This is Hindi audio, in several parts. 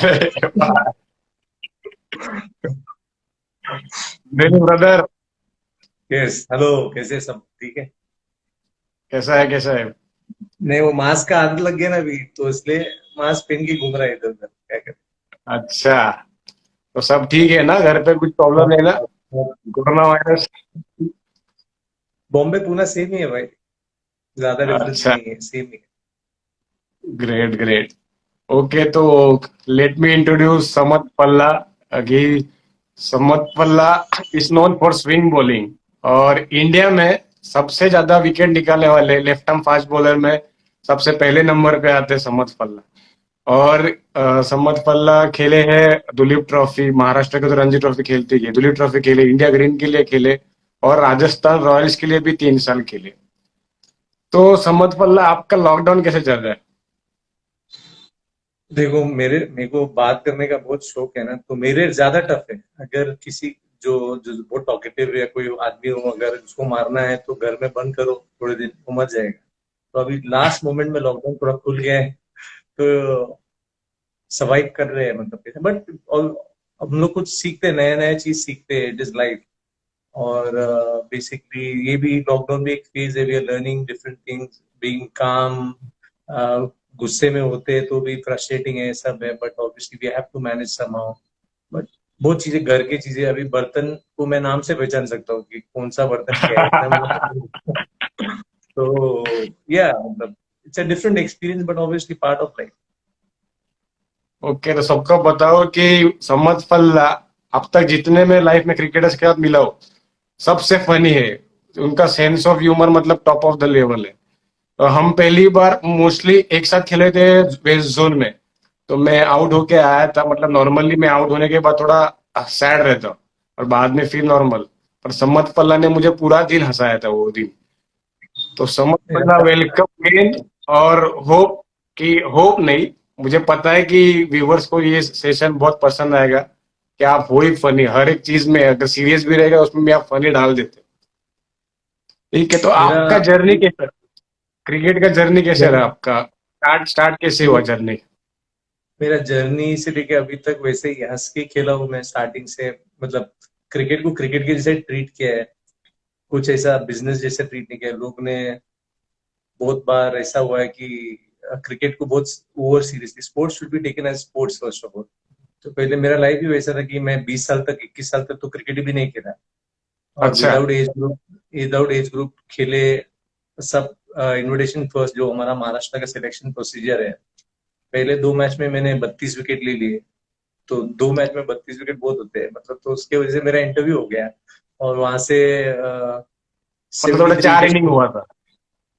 अरे वाह! मेरे ब्रदर, यस हेलो। कैसे सब ठीक है? कैसा है कैसा है? नहीं, वो मास्क का आदत लग गया ना अभी, तो इसलिए मास्क पहन के घूम रहा है इधर उधर। क्या करें? अच्छा, तो सब ठीक है ना? घर पे कुछ प्रॉब्लम नहीं ना? Corona virus? Bombay Poona same ही है भाई। ज्यादा डिफरेंस अच्छा, नहीं है, सेम ही है। Great great. ओके, तो लेट मी इंट्रोड्यूस समत पल्ला अगी। समत पल्ला is known for swing bowling, और इंडिया में सबसे ज्यादा विकेट निकालने वाले लेफ्ट आर्म फास्ट बॉलर में सबसे पहले नंबर पे आते हैं समत पल्ला। और सम्मत पल्ला खेले हैं दुलीप ट्रॉफी, महाराष्ट्र के तो रणजी ट्रॉफी खेलती है, दुलीप ट्रॉफी खेले, इंडिया ग्रीन के लिए खेले, और राजस्थान रॉयल्स के लिए भी 3 साल खेले। तो सम्मत पल्ला, आपका लॉकडाउन कैसे चल रहा है? देखो, मेरे को बात करने का बहुत शौक है ना, तो मेरे ज्यादा टफ है। अगर किसी जो जो बहुत टॉकेटिव या कोई आदमी हो, अगर उसको मारना है तो घर में बंद करो, थोड़े दिन वो मर जाएगा। तो अभी लास्ट मोमेंट में लॉकडाउन थोड़ा खुल गया है, तो सर्वाइव कर रहे हैं मतलब। बट हम लोग कुछ सीखते हैं, नया नया चीज सीखते हैं। It is life. और बेसिकली ये भी लॉकडाउन भी एक फेज है। We are learning different things, being calm. गुस्से में होते हैं तो भी फ्रस्ट्रेटिंग है, सब है, but obviously we have to manage somehow. But बहुत चीजें, घर की चीजें, अभी बर्तन को मैं नाम से पहचान सकता हूँ कि कौन सा बर्तन क्या है, इतना मतलब। तो या मतलब it's a different experience, but obviously part of life. Okay, तो सबको बताओ कि सम्मत पल्ला अब तक जितने में लाइफ में क्रिकेटर्स के साथ मिला हो, सबसे फनी है। उनका सेंस ऑफ ह्यूमर मतलब टॉप ऑफ द लेवल है। तो हम पहली बार मोस्टली एक साथ खेले थे वेस्ट जोन में। तो मैं आउट होके आया था, मतलब नॉर्मली मैं आउट होने के बाद थोड़ा सैड रहता हूँ, और बाद में फिर नॉर्मल। पर सम्मत पल्ला ने मुझे पूरा दिन हंसाया था वो दिन। तो सम्मत पल्ला, वेलकम अगेन। और होप कि, होप नहीं, मुझे पता है कि व्यूवर्स को ये सेशन बहुत पसंद आएगा, कि आप हो ही फनी हर एक चीज में, अगर सीरियस भी रहेगा उसमें भी आप फनी डाल देते। ठीक है, तो मेरा आपका जर्नी कैसा, क्रिकेट का जर्नी कैसे रहा आपका? स्टार्ट स्टार्ट कैसे हुआ जर्नी? मेरा जर्नी से लेके अभी तक वैसे ही हंस के खेला हूँ मैं स्टार्टिंग से। मतलब क्रिकेट को क्रिकेट के जैसे ट्रीट किया है, कुछ ऐसा बिजनेस जैसे ट्रीट नहीं किया लोग ने। बहुत बार ऐसा हुआ है कि क्रिकेट को बहुत over seriously, sports should be taken as sports first of all. तो पहले मेरा लाइफ भी वैसा था कि मैं 20 साल तक, 21 साल तक तो क्रिकेट भी नहीं खेला। और अच्छा। विदाउट एज ग्रुप खेले सब। इनविटेशन फर्स्ट जो हमारा महाराष्ट्र का सिलेक्शन प्रोसीजर है, पहले 2 मैच में मैंने 32 विकेट ले लिए। तो 2 मैच में 32 विकेट बहुत होते हैं मतलब, तो उसके वजह से मेरा इंटरव्यू हो गया। और वहां से मतलब सेवेंटी थोड़ा थ्री चार विकेट इनिंग हुआ था?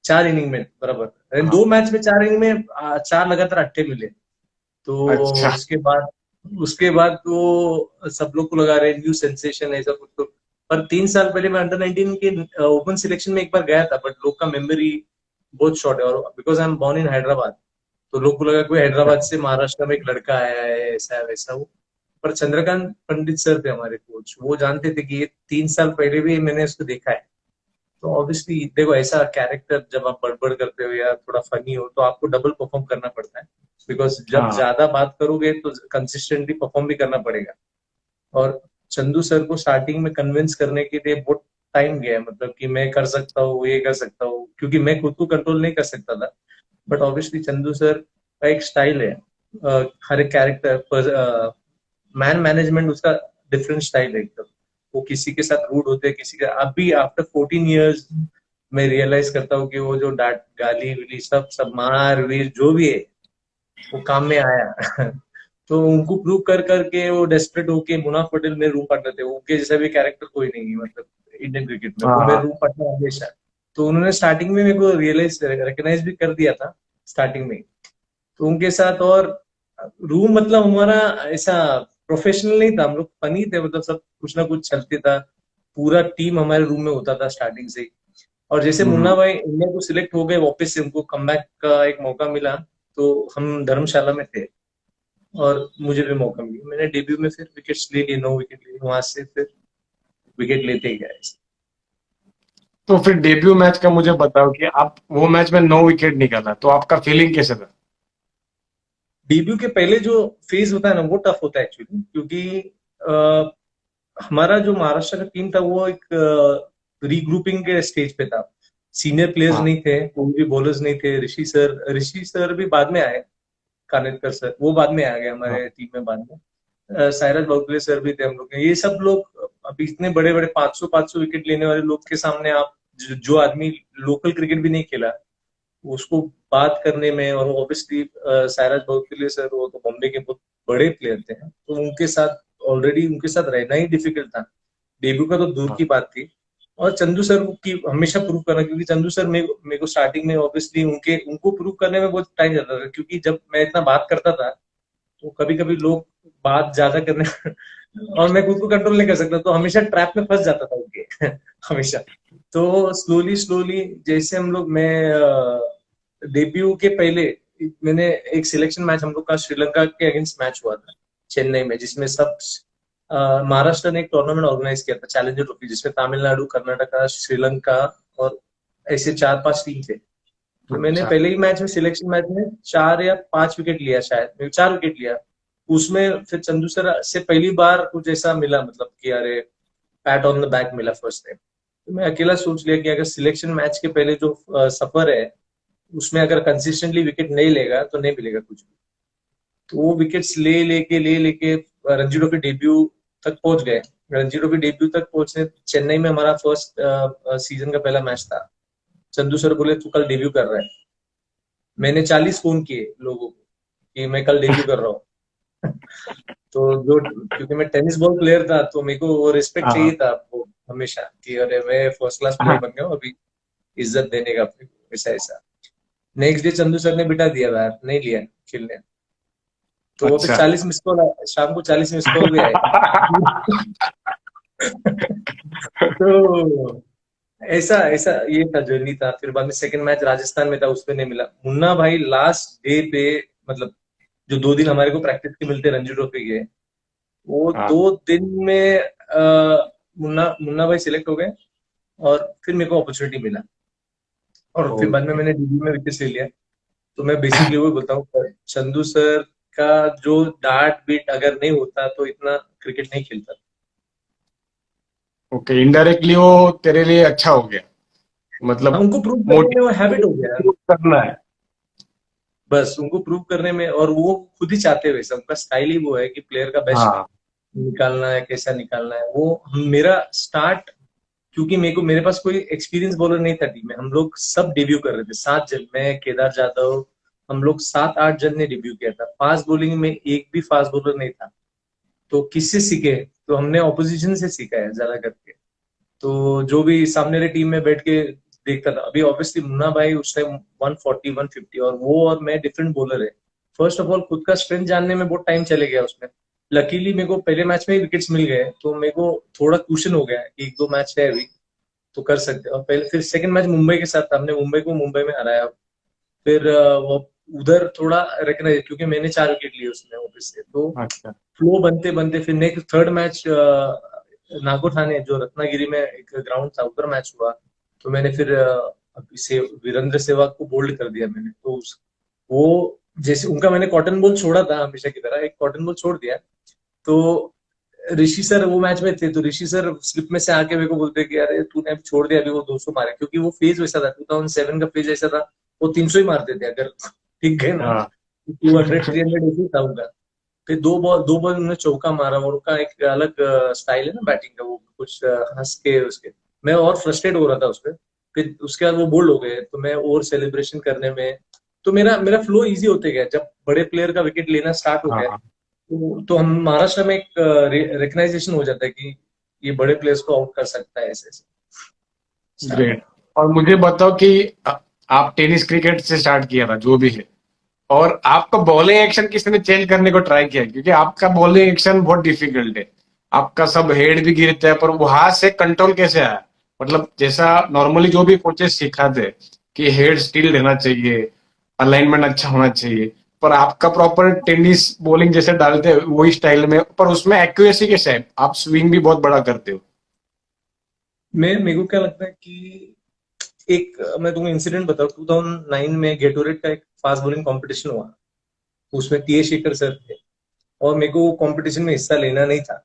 4 इनिंग में बराबर। अरे हाँ। 2 मैच में 4 इनिंग में 4 लगातार 8 मिले। तो अच्छा। उसके बाद तो सब लोग को लगा रहे न्यू सेंसेशन ऐसा कुछ तो। पर 3 साल पहले मैं अंडर 19 के ओपन सिलेक्शन में एक बार गया था, बट लोग का मेमोरी बहुत शॉर्ट है। और because I am born in Hyderabad, तो लोग को लगा कोई हैदराबाद से महाराष्ट्र में एक लड़का आया है, ऐसा है वैसा वो। पर चंद्रकांत पंडित सर थे हमारे कोच, वो जानते थे कि ये 3 साल पहले भी मैंने उसको देखा है। तो ऑब्वियसली देखो, ऐसा कैरेक्टर जब आप बड़बड़ करते हो या थोड़ा फनी हो तो आपको डबल परफॉर्म करना पड़ता है। बिकॉज जब हाँ ज्यादा बात करोगे तो कंसिस्टेंटली परफॉर्म भी करना पड़ेगा। और चंदू सर को स्टार्टिंग में कन्विंस करने के लिए बहुत टाइम गया, मतलब कि मैं कर सकता हूँ, ये कर सकता हूँ, क्योंकि मैं खुद को कंट्रोल नहीं कर सकता था। बट ऑब्वियसली चंदू सर का एक स्टाइल है। हर एक कैरेक्टर, मैन मैनेजमेंट उसका डिफरेंट स्टाइल है एकदम। वो किसी के साथ रूड होते हैं, किसी का। अभी आफ्टर 14 ईयर्स मैं रियलाइज करता हूँ कि वो जो डांट गाली वाली सब सब मार वीर जो भी है, वो काम में आया। तो उनको प्रूव कर करके वो डेस्परेट होके, मुनाफ पटेल मेरे रूम पार्टनर थे, उनके जैसा भी कैरेक्टर कोई नहीं है मतलब इंडियन क्रिकेट में, वो मेरे हाँ। रूम पार्टनर हमेशा। तो उन्होंने स्टार्टिंग में मेरे को रियलाइज रिकग्नाइज भी कर दिया था स्टार्टिंग में। तो उनके साथ और रूम मतलब हमारा ऐसा प्रोफेशनल नहीं था, हम लोग फनी थे, मतलब सब कुछ ना कुछ चलते था। पूरा टीम हमारे रूम में होता था स्टार्टिंग से ही। और जैसे हम्म। मुन्ना भाई इंडिया को सिलेक्ट हो गए, वापस से उनको कमबैक का एक मौका मिला, तो हम धर्मशाला में थे। और मुझे भी मौका मिला, मैंने डेब्यू में फिर विकेट्स ले लिए, 9 विकेट लिए, वहां से फिर विकेट लेते ही गए। तो फिर डेब्यू मैच का मुझे बताओ कि आप वो मैच में 9 विकेट निकाला, तो आपका फीलिंग कैसे था? डेब्यू के पहले जो फेज होता है ना वो टफ होता है एक्चुअली, क्योंकि हमारा जो महाराष्ट्र का टीम था वो एक रीग्रुपिंग के स्टेज पे था। सीनियर प्लेयर्स हाँ नहीं थे, कोई भी बॉलर्स नहीं थे। ऋषि सर भी बाद में आए, कानेटकर सर वो बाद में आ गए हाँ हमारे टीम में बाद में। सायराज बाउतले सर भी थे हम लोग के। ये सब लोग अभी इतने बड़े बड़े 500 विकेट लेने वाले लोग के सामने आप जो आदमी लोकल क्रिकेट भी नहीं खेला उसको बात करने में, और ऑब्वियसली सायराज बाउतले सर वो तो बॉम्बे के बहुत बड़े प्लेयर थे, तो उनके साथ ऑलरेडी उनके साथ रहना ही डिफिकल्ट था। डेब्यू का तो दूर हाँ की बात थी। और चंदू सर की हमेशा प्रूव करना, क्योंकि चंदू सर मेरे को स्टार्टिंग में ऑब्वियसली उनके उनको प्रूव करने में बहुत टाइम जाता था, क्योंकि जब मैं इतना बात करता था तो कभी कभी लोग बात ज्यादा करने और मैं खुद को कंट्रोल नहीं कर सकता, तो हमेशा ट्रैप में फंस जाता था उनके हमेशा। तो स्लोली स्लोली जैसे हम लोग, मैं डेब्यू के पहले मैंने एक सिलेक्शन मैच हम लोग का श्रीलंका के अगेंस्ट मैच हुआ था चेन्नई में, जिसमें सब महाराष्ट्र ने एक टूर्नामेंट ऑर्गेनाइज किया था, चैलेंजर ट्रॉफी, जिसमें तमिलनाडु, कर्नाटका, श्रीलंका और ऐसे 4-5 टीम थे। तो मैंने अच्छा पहले ही मैच में, सिलेक्शन मैच में 4 या 5 विकेट लिया, शायद मैं 4 विकेट लिया। उसमें फिर चंदू सर से पहली बार कुछ ऐसा मिला, मतलब कि अरे पैट ऑन द बैक मिला फर्स्ट टाइम। तो मैं अकेला सोच लिया कि अगर सिलेक्शन मैच के पहले जो सफर है उसमें अगर कंसिस्टेंटली विकेट नहीं लेगा तो नहीं मिलेगा कुछ भी। तो वो विकेट्स ले लेके रणजी ट्रॉफी डेब्यू तक पहुंच गए। रणजी ट्रॉफी डेब्यू तक पहुंचने, चेन्नई में हमारा फर्स्ट सीजन का पहला मैच था। चंदू सर बोले तू कल डेब्यू कर रहा है। मैंने 40 फोन किए लोगों को कि मैं कल डेब्यू कर रहा हूँ। तो जो, क्योंकि मैं टेनिस बॉल प्लेयर था तो मेरे को वो रिस्पेक्ट चाहिए हाँ था वो हमेशा, कि अरे मैं फर्स्ट क्लास प्लेयर हाँ बन गया हूँ अभी, इज्जत देने का अपने को, ऐसा ऐसा। नेक्स्ट डे चंदू सर ने बिठा दिया बाहर, नहीं लिया खेलने। तो वो फिर अच्छा 40 मिस कॉल, शाम को 40 मिस कॉल भी आए। तो ऐसा ऐसा ये था, जर्नी था। फिर बाद में सेकंड मैच राजस्थान में था, उसमें नहीं मिला। मुन्ना भाई लास्ट डे पे, मतलब जो 2 दिन हमारे को प्रैक्टिस के मिलते रणजी ट्रॉफी के, वो हाँ 2 दिन में मुन्ना मुन्ना भाई सिलेक्ट हो गए, और फिर मेरे को अपॉर्चुनिटी मिला, और फिर बाद में ओके मैंने डीबी में विकेट ले लिया। तो मैं बेसिकली वही बोलता हूँ, चंदू सर का जो डार्ट बीट अगर नहीं होता तो इतना क्रिकेट नहीं खेलता। ओके इनडायरेक्टली वो तेरे लिए अच्छा हो गया हाँ, मतलब उनको प्रूव करने में वो हैबिट हो गया, मोटिवेट करना है बस उनको प्रूव करने में। और वो खुद ही चाहते हुए, उनका स्टाइल ही वो है कि प्लेयर का बेस्ट हाँ निकालना है, कैसा निकालना है। वो मेरा स्टार्ट, क्योंकि मेरे पास कोई एक्सपीरियंस बॉलर नहीं था टीम में, हम लोग सब डेब्यू कर रहे थे 7 जन, मैं, केदार जाधव, हम लोग 7-8 जन ने डेब्यू किया था। फास्ट बॉलिंग में एक भी फास्ट बॉलर नहीं था। तो किससे सीखे? तो हमने ऑपोजिशन से सीखा है ज्यादा करके। तो जो भी सामने वाली टीम में बैठ के देखता था, अभी ऑब्वियसली मुन्ना भाई उस टाइम 140 150, और मैं डिफरेंट बॉलर है। फर्स्ट ऑफ ऑल खुद का स्ट्रेंथ जानने में बहुत टाइम चले गया उसमें। लकीली मेरे को पहले मैच में ही विकेट्स मिल गए, तो मेरे को थोड़ा क्वेश्चन हो गया कि 1-2 मैच है अभी तो कर सकते हैं। और पहले फिर सेकंड मैच मुंबई के साथ था, हमने मुंबई को मुंबई में हराया। फिर वो उधर थोड़ा रिकग्नाइज, क्योंकि मैंने 4 विकेट लिए उसमें ऑफिस से, तो अच्छा फ्लो बनते बनते फिर नेक्स्ट थर्ड मैच नागो ठाणे, जो रत्नागिरी में एक ग्राउंड था, उधर मैच हुआ। तो मैंने फिर अभी से वीरेंद्र सहवाग को बोल्ड कर दिया मैंने। तो वो जैसे उनका मैंने कॉटन बॉल छोड़ा था हमेशा की तरह, एक कॉटन बॉल छोड़ दिया। तो ऋषि सर वो मैच में थे, तो ऋषि सर स्लिप में से आके मेरे को बोलते कि अरे तूने अभी छोड़ दिया, अभी वो 200 मारे, क्योंकि वो फेज वैसा था, 2007 का फेज ऐसा था, वो 300 ही मारते थे अगर ठीक गए ना। हाँ 200 300 ऐसे ही था उनका। फिर दो बॉल उन्होंने चौका मारा, और उनका एक अलग स्टाइल है ना बैटिंग का, वो कुछ हंस के उसके, मैं और फ्रस्ट्रेट हो रहा था उसपे। फिर उसके बाद वो बोल्ड हो गए, तो मैं और सेलिब्रेशन करने में, तो मेरा मेरा फ्लो इजी होते गया। जब बड़े प्लेयर का विकेट लेना स्टार्ट हो गया, हाँ तो हम महाराष्ट्र में एक रिकग्नाइजेशन हो जाता है कि ये बड़े प्लेयर्स को आउट कर सकता है, ऐसे ऐसे स्टार्ट ग्रेट हुआ। और मुझे बताओ कि आप टेनिस क्रिकेट से स्टार्ट किया था जो भी है और आपका बॉलिंग एक्शन किसने चेंज करने को ट्राई किया क्योंकि आपका बॉलिंग एक्शन बहुत डिफिकल्ट है आपका सब हेड भी गिरता है पर वहां से कंट्रोल कैसे आया मतलब जैसा नॉर्मली जो भी कोचेस सिखाते कि हेड स्टिल रहना चाहिए अलाइनमेंट अच्छा होना चाहिए पर आपका प्रॉपर टेनिस बॉलिंग जैसे डालते हैं वही स्टाइल में पर उसमें एक्यूरेसी कैसे है आप स्विंग भी बहुत बड़ा करते हो मैं मेरे को क्या लगता है कि एक, मैं तुमको इंसिडेंट बताऊं, 2009 में गेटोरेट का एक फास्ट बॉलिंग कंपटीशन हुआ। उसमें टीए शेखर सर थे, और मेरे को वो कंपटीशन में हिस्सा लेना नहीं था,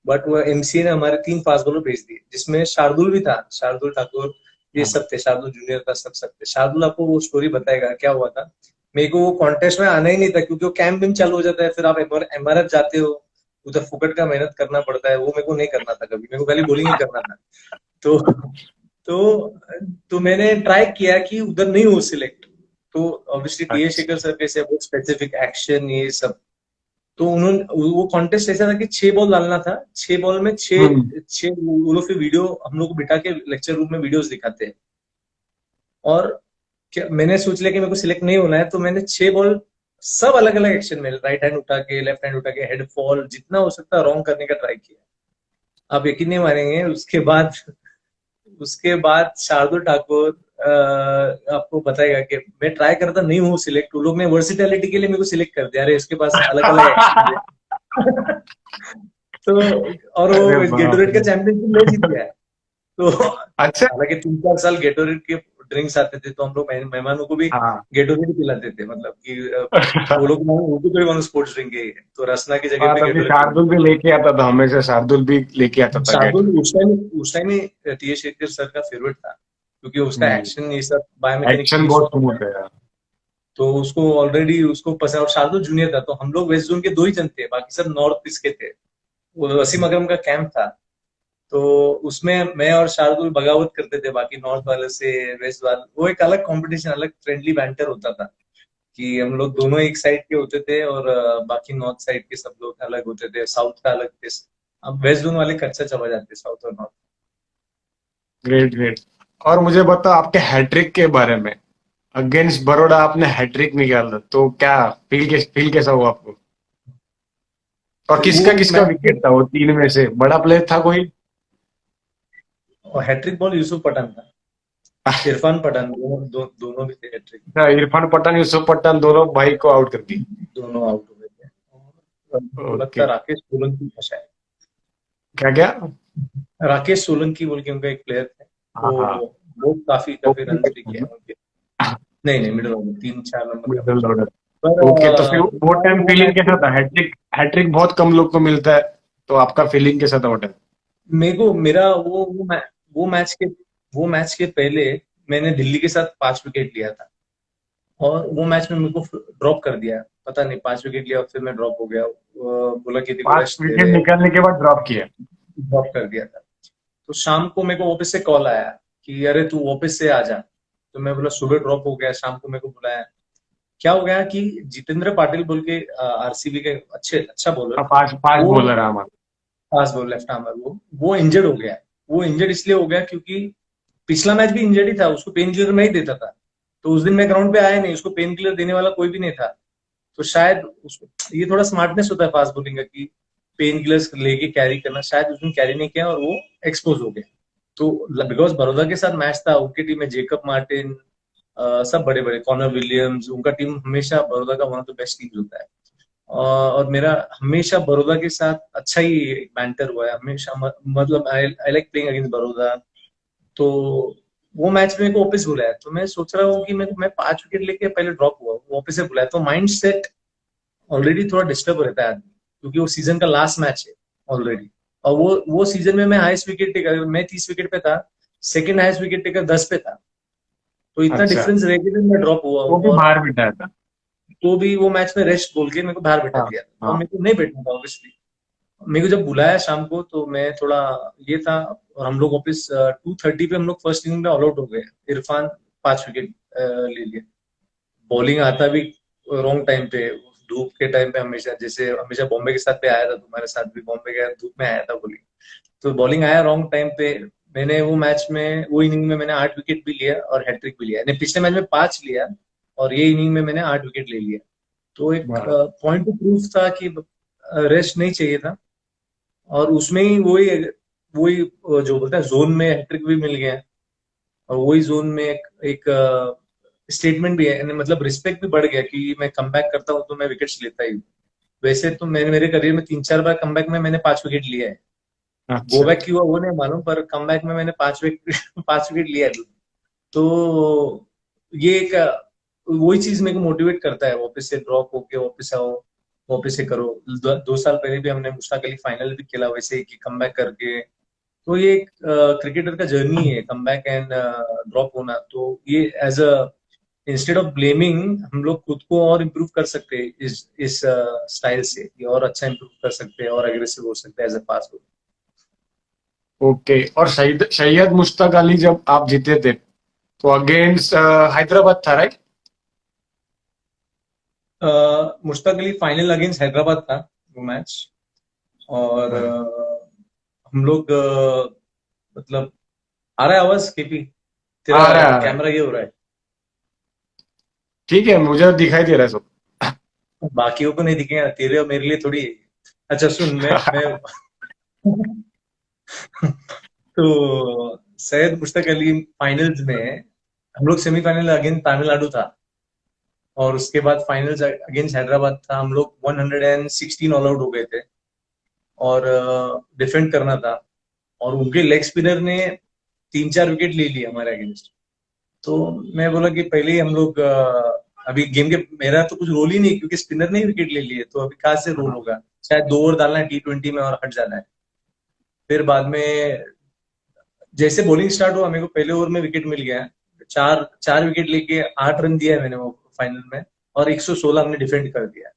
बट वो एमसीए ने हमारे 3 फास्ट बॉलर भेज दिए, जिसमें शार्दुल भी था, शार्दुल ठाकुर, ये हाँ सब थे, शार्दुल जूनियर का सब थे। शार्दुल आपको वो स्टोरी बताएगा क्या हुआ था। मेरे को वो कॉन्टेस्ट में आना ही नहीं था, क्योंकि वो कैंप भी चालू हो जाता है, फिर आप एमआरएफ जाते हो, उधर फुकट का मेहनत करना पड़ता है, वो मेरे को नहीं करना था कभी, मेरे को खाली बॉलिंग ही करना था। तो तो तो मैंने ट्राई किया कि उधर नहीं हो सिलेक्ट, तो ऑब्वियसली टीए शेखर अच्छा। सर कैसे बहुत स्पेसिफिक एक्शन ये सब, तो उन्होंने वो कॉन्टेस्ट ऐसा था कि 6 बॉल डालना था, 6 बॉल में छह हम्म। छह वो लोग फिर वीडियो हम लोग को बिठा के लेक्चर रूम में वीडियोस दिखाते हैं, और क्या मैंने सोच लिया कि मेरे को सिलेक्ट नहीं होना है, तो मैंने 6 बॉल सब अलग अलग एक्शन में, राइट हैंड उठा के, लेफ्ट हैंड उठा के, हेड फॉल, जितना हो सकता रॉन्ग करने का ट्राई किया। आप यकीन नहीं मानेंगे, उसके बाद शार्दुल ठाकुर आपको बताएगा कि मैं ट्राई करता नहीं हूँ सिलेक्ट, वो लोग ने वर्सिटैलिटी के लिए मेरे को सिलेक्ट कर दिया, अरे इसके पास अलग अलग एक्शन है। तो और अरे वो बाप गेटोरेट का रे। चैंपियनशिप ले जीत गया है। तो अच्छा। हालांकि 3-4 साल गेटोरेट के ड्रिंक्स आते थे, तो हम लोग मेहमानों को भी हाँ। गेटोरेट ही पिलाते थे, मतलब कि वो लोग उनको कोई मानो स्पोर्ट्स ड्रिंक है, तो रसना की जगह हाँ, पे तभी गेटोरेट शार्दुल भी लेके आता था, हमेशा शार्दुल भी लेके आता था शार्दुल गेट। उस टाइम ही टीए शेखर सर का फेवरेट था, क्योंकि उसका एक्शन ये सब बायोमैकेनिक्स एक्शन ये बहुत सब, स्मूथ है यार। तो उसको ऑलरेडी उसको पसंद, और शार्दुल जूनियर था, तो हम लोग वेस्ट जोन के 2 ही जन थे, बाकी सब नॉर्थ ईस्ट के थे। वो वसीम अकरम का कैंप था, तो उसमें मैं और शार्दुल बगावत करते थे बाकी नॉर्थ वाले से, वेस्ट वाले, वो एक अलग कंपटीशन, अलग फ्रेंडली बैंटर होता था, कि हम लोग दोनों एक साइड के होते थे, और बाकी नॉर्थ साइड के सब लोग अलग होते थे, साउथ का अलग थे। अब वेस्ट जोन वाले कच्चा चला जाते साउथ और नॉर्थ। Great great. और मुझे बताओ आपके हैट्रिक के बारे में। अगेंस्ट बड़ौदा आपने हैट्रिक निकाला, तो क्या फील कैसा हुआ आपको? और वो किसका किसका मैच विकेट था वो तीन में से, बड़ा प्लेयर था कोई? हैट्रिक बॉल यूसुफ पठान था, इरफान पठान, दोनों भी थे हैट्रिक, अच्छा, इरफान पठान यूसुफ पठान दोनों भाई को आउट कर दी। दोनों आउट हो गए थे। और मेरे को लगता ओके। है राकेश सोलंकी था शायद, क्या क्या? राकेश सोलंकी बोल के उनका एक प्लेयर थे, हाँ हाँ। वो काफी काफी ओके। रन भी किए हैं उनके। नहीं नहीं, मिडिल ऑर्डर, 3-4 नंबर का मिडल पोजीशन। ऑर्डर। पर ओके, तो फिर वो टाइम वो फीलिंग मैच कैसा था? हैट्रिक हैट्रिक बहुत कम लोग को मिलता है, तो आपका फीलिंग कैसा था वो टाइम? मेरे को मेरा वो मैच के वो मैच के पहले मैंने दिल्ली के साथ 5 विकेट लिया था, और वो मैच में मेरे को ड्रॉप कर दिया, पता नहीं 5 विकेट लिया, फिर मैं ड्रॉप हो गया, बोला कि देखो पांच रेस्ट दे विकेट रहे, निकालने के बाद ड्रॉप किया? ड्रॉप कर दिया था। तो शाम को मेरे को ऑफिस से कॉल आया कि अरे तू ऑफिस से आ जा, तो मैं बोला सुबह ड्रॉप हो गया, शाम को मेरे को बुलाया। क्या हो गया कि जितेंद्र पाटिल बोल के आरसीबी के अच्छा बॉलर, फास्ट फास्ट वो बॉलर है हमारा। फास्ट बॉल लेफ्ट आर्मर, वो इंजर्ड हो गया। वो इंजर्ड इसलिए हो गया क्योंकि पिछला मैच भी इंजर्ड ही था, उसको पेन किलर नहीं देता था, तो उस दिन मैं ग्राउंड पे आया नहीं, उसको पेन किलर देने वाला कोई भी नहीं था। तो शायद उसको ये थोड़ा स्मार्टनेस होता है फास्ट बॉलिंग का, कि पेन किलर्स लेके कैरी करना, शायद उस दिन कैरी नहीं किया और वो एक्सपोज हो गया। तो बिकॉज बड़ौदा के साथ मैच था, उनकी टीम में जेकब मार्टिन, सब बड़े बड़े, कॉनर विलियम्स, उनका टीम हमेशा बड़ौदा का one of the best team होता है। और मेरा हमेशा बड़ौदा के साथ अच्छा ही बैंटर हुआ है हमेशा, मतलब I I like playing against Baroda. तो वो मैच में को वापस बुलाया, तो मैं सोच रहा हूँ कि मैं 5 विकेट लेके पहले ड्रॉप हुआ, वो वापस से बुलाया, तो माइंड सेट ऑलरेडी थोड़ा डिस्टर्ब रहता है आदमी, क्योंकि वो सीजन का लास्ट मैच है ऑलरेडी। और वो सीजन में मैं हाईएस्ट विकेट टेकर, मैं 30 विकेट पे था, सेकंड हाईएस्ट विकेट टेकर 10 पे था, तो इतना अच्छा, डिफरेंस रह के भी मैं ड्रॉप हुआ। वो भी और बाहर बिठाया था। तो भी वो मैच में रेस्ट बोल के मेरे को बाहर बैठा हाँ दिया, और हाँ। मेरे को नहीं बैठना था ऑब्वियसली। मेरे को जब बुलाया शाम को, तो मैं थोड़ा ये था, और हम लोग वापिस 2:30 पे हम लोग फर्स्ट इनिंग में ऑल आउट हो गए, इरफान 5 विकेट ले लिए। बॉलिंग आता भी रॉन्ग टाइम पे, धूप के टाइम पे, हमेशा जैसे हमेशा बॉम्बे के साथ पे आया था, तुम्हारे साथ भी बॉम्बे गया, धूप में आया था बॉलिंग, तो बॉलिंग आया रॉन्ग टाइम पे। मैंने वो मैच में, वो इनिंग में मैंने 8 विकेट भी लिया और हैट्रिक भी लिया, पिछले मैच में 5 लिया, और ये इनिंग में मैंने 8 विकेट ले लिया। तो एक वाह। पॉइंट टू प्रूफ था कि रेस्ट नहीं चाहिए था, और उसमें ही वही वही जो बोलते हैं जोन में हैट्रिक भी मिल गया, और वही जोन में एक स्टेटमेंट भी है, यानी मतलब रिस्पेक्ट भी बढ़ गया कि मैं कमबैक करता हूँ तो मैं विकेट्स लेता ही हूँ। वैसे तो मैंने मेरे करियर में 3-4 बार कमबैक में मैंने 5 विकेट लिया है, गो अच्छा। बैक क्यों हुआ वो नहीं मालूम, पर कमबैक में मैंने 5 विकेट 5 विकेट लिया है। तो ये एक वही चीज मेरे को मोटिवेट करता है, वापस से ड्रॉप होके वापस आओ, वापस से करो। 2 साल पहले भी हमने मुश्ताक अली फाइनल भी खेला वैसे ही कि कमबैक करके। तो ये एक क्रिकेटर का जर्नी है, कमबैक एंड ड्रॉप होना। तो ये as a instead of blaming, हम लोग खुद को और इम्प्रूव कर सकते हैं इस स्टाइल से, ये और अच्छा इम्प्रूव कर सकते हैं और एग्रेसिव हो सकते हैं as a pace bowler. Okay. और सैयद मुश्ताक अली जब आप जीते थे तो अगेंस्ट हैदराबाद था, right? Mushtaq Ali final against Hyderabad था वो मैच। और हाँ। हम लोग मतलब, आ रहा है आवाज केपी? तेरा आ रहा है, आ रहा है। कैमरा ये हो रहा है। ठीक है, मुझे दिखाई दे रहा है सब। बाकियों को नहीं दिखेगा, तेरे और मेरे लिए थोड़ी। अच्छा सुन, मैं तो सैयद मुश्ताक अली फाइनल्स में हम लोग सेमीफाइनल अगेंस्ट तमिलनाडु था, और उसके बाद फाइनल्स अगेंस्ट हैदराबाद था। हम लोग 116 ऑल आउट हो गए थे और डिफेंड करना था। और उनके लेग स्पिनर ने 3-4 विकेट ले लिए हमारे अगेंस्ट। तो मैं बोला कि पहले ही हम लोग अभी गेम के, मेरा तो कुछ रोल ही नहीं क्योंकि स्पिनर ने ही विकेट ले लिए, तो अभी कहाँ से रोल हाँ। होगा? शायद 2 ओवर डालना है T20 में और हट जाना है। फिर बाद में जैसे बॉलिंग स्टार्ट हुआ, मेरे को पहले ओवर में विकेट मिल गया। चार चार विकेट लेके 8 रन दिया है मैंने वो फाइनल में, और 116 हमने डिफेंड कर दिया।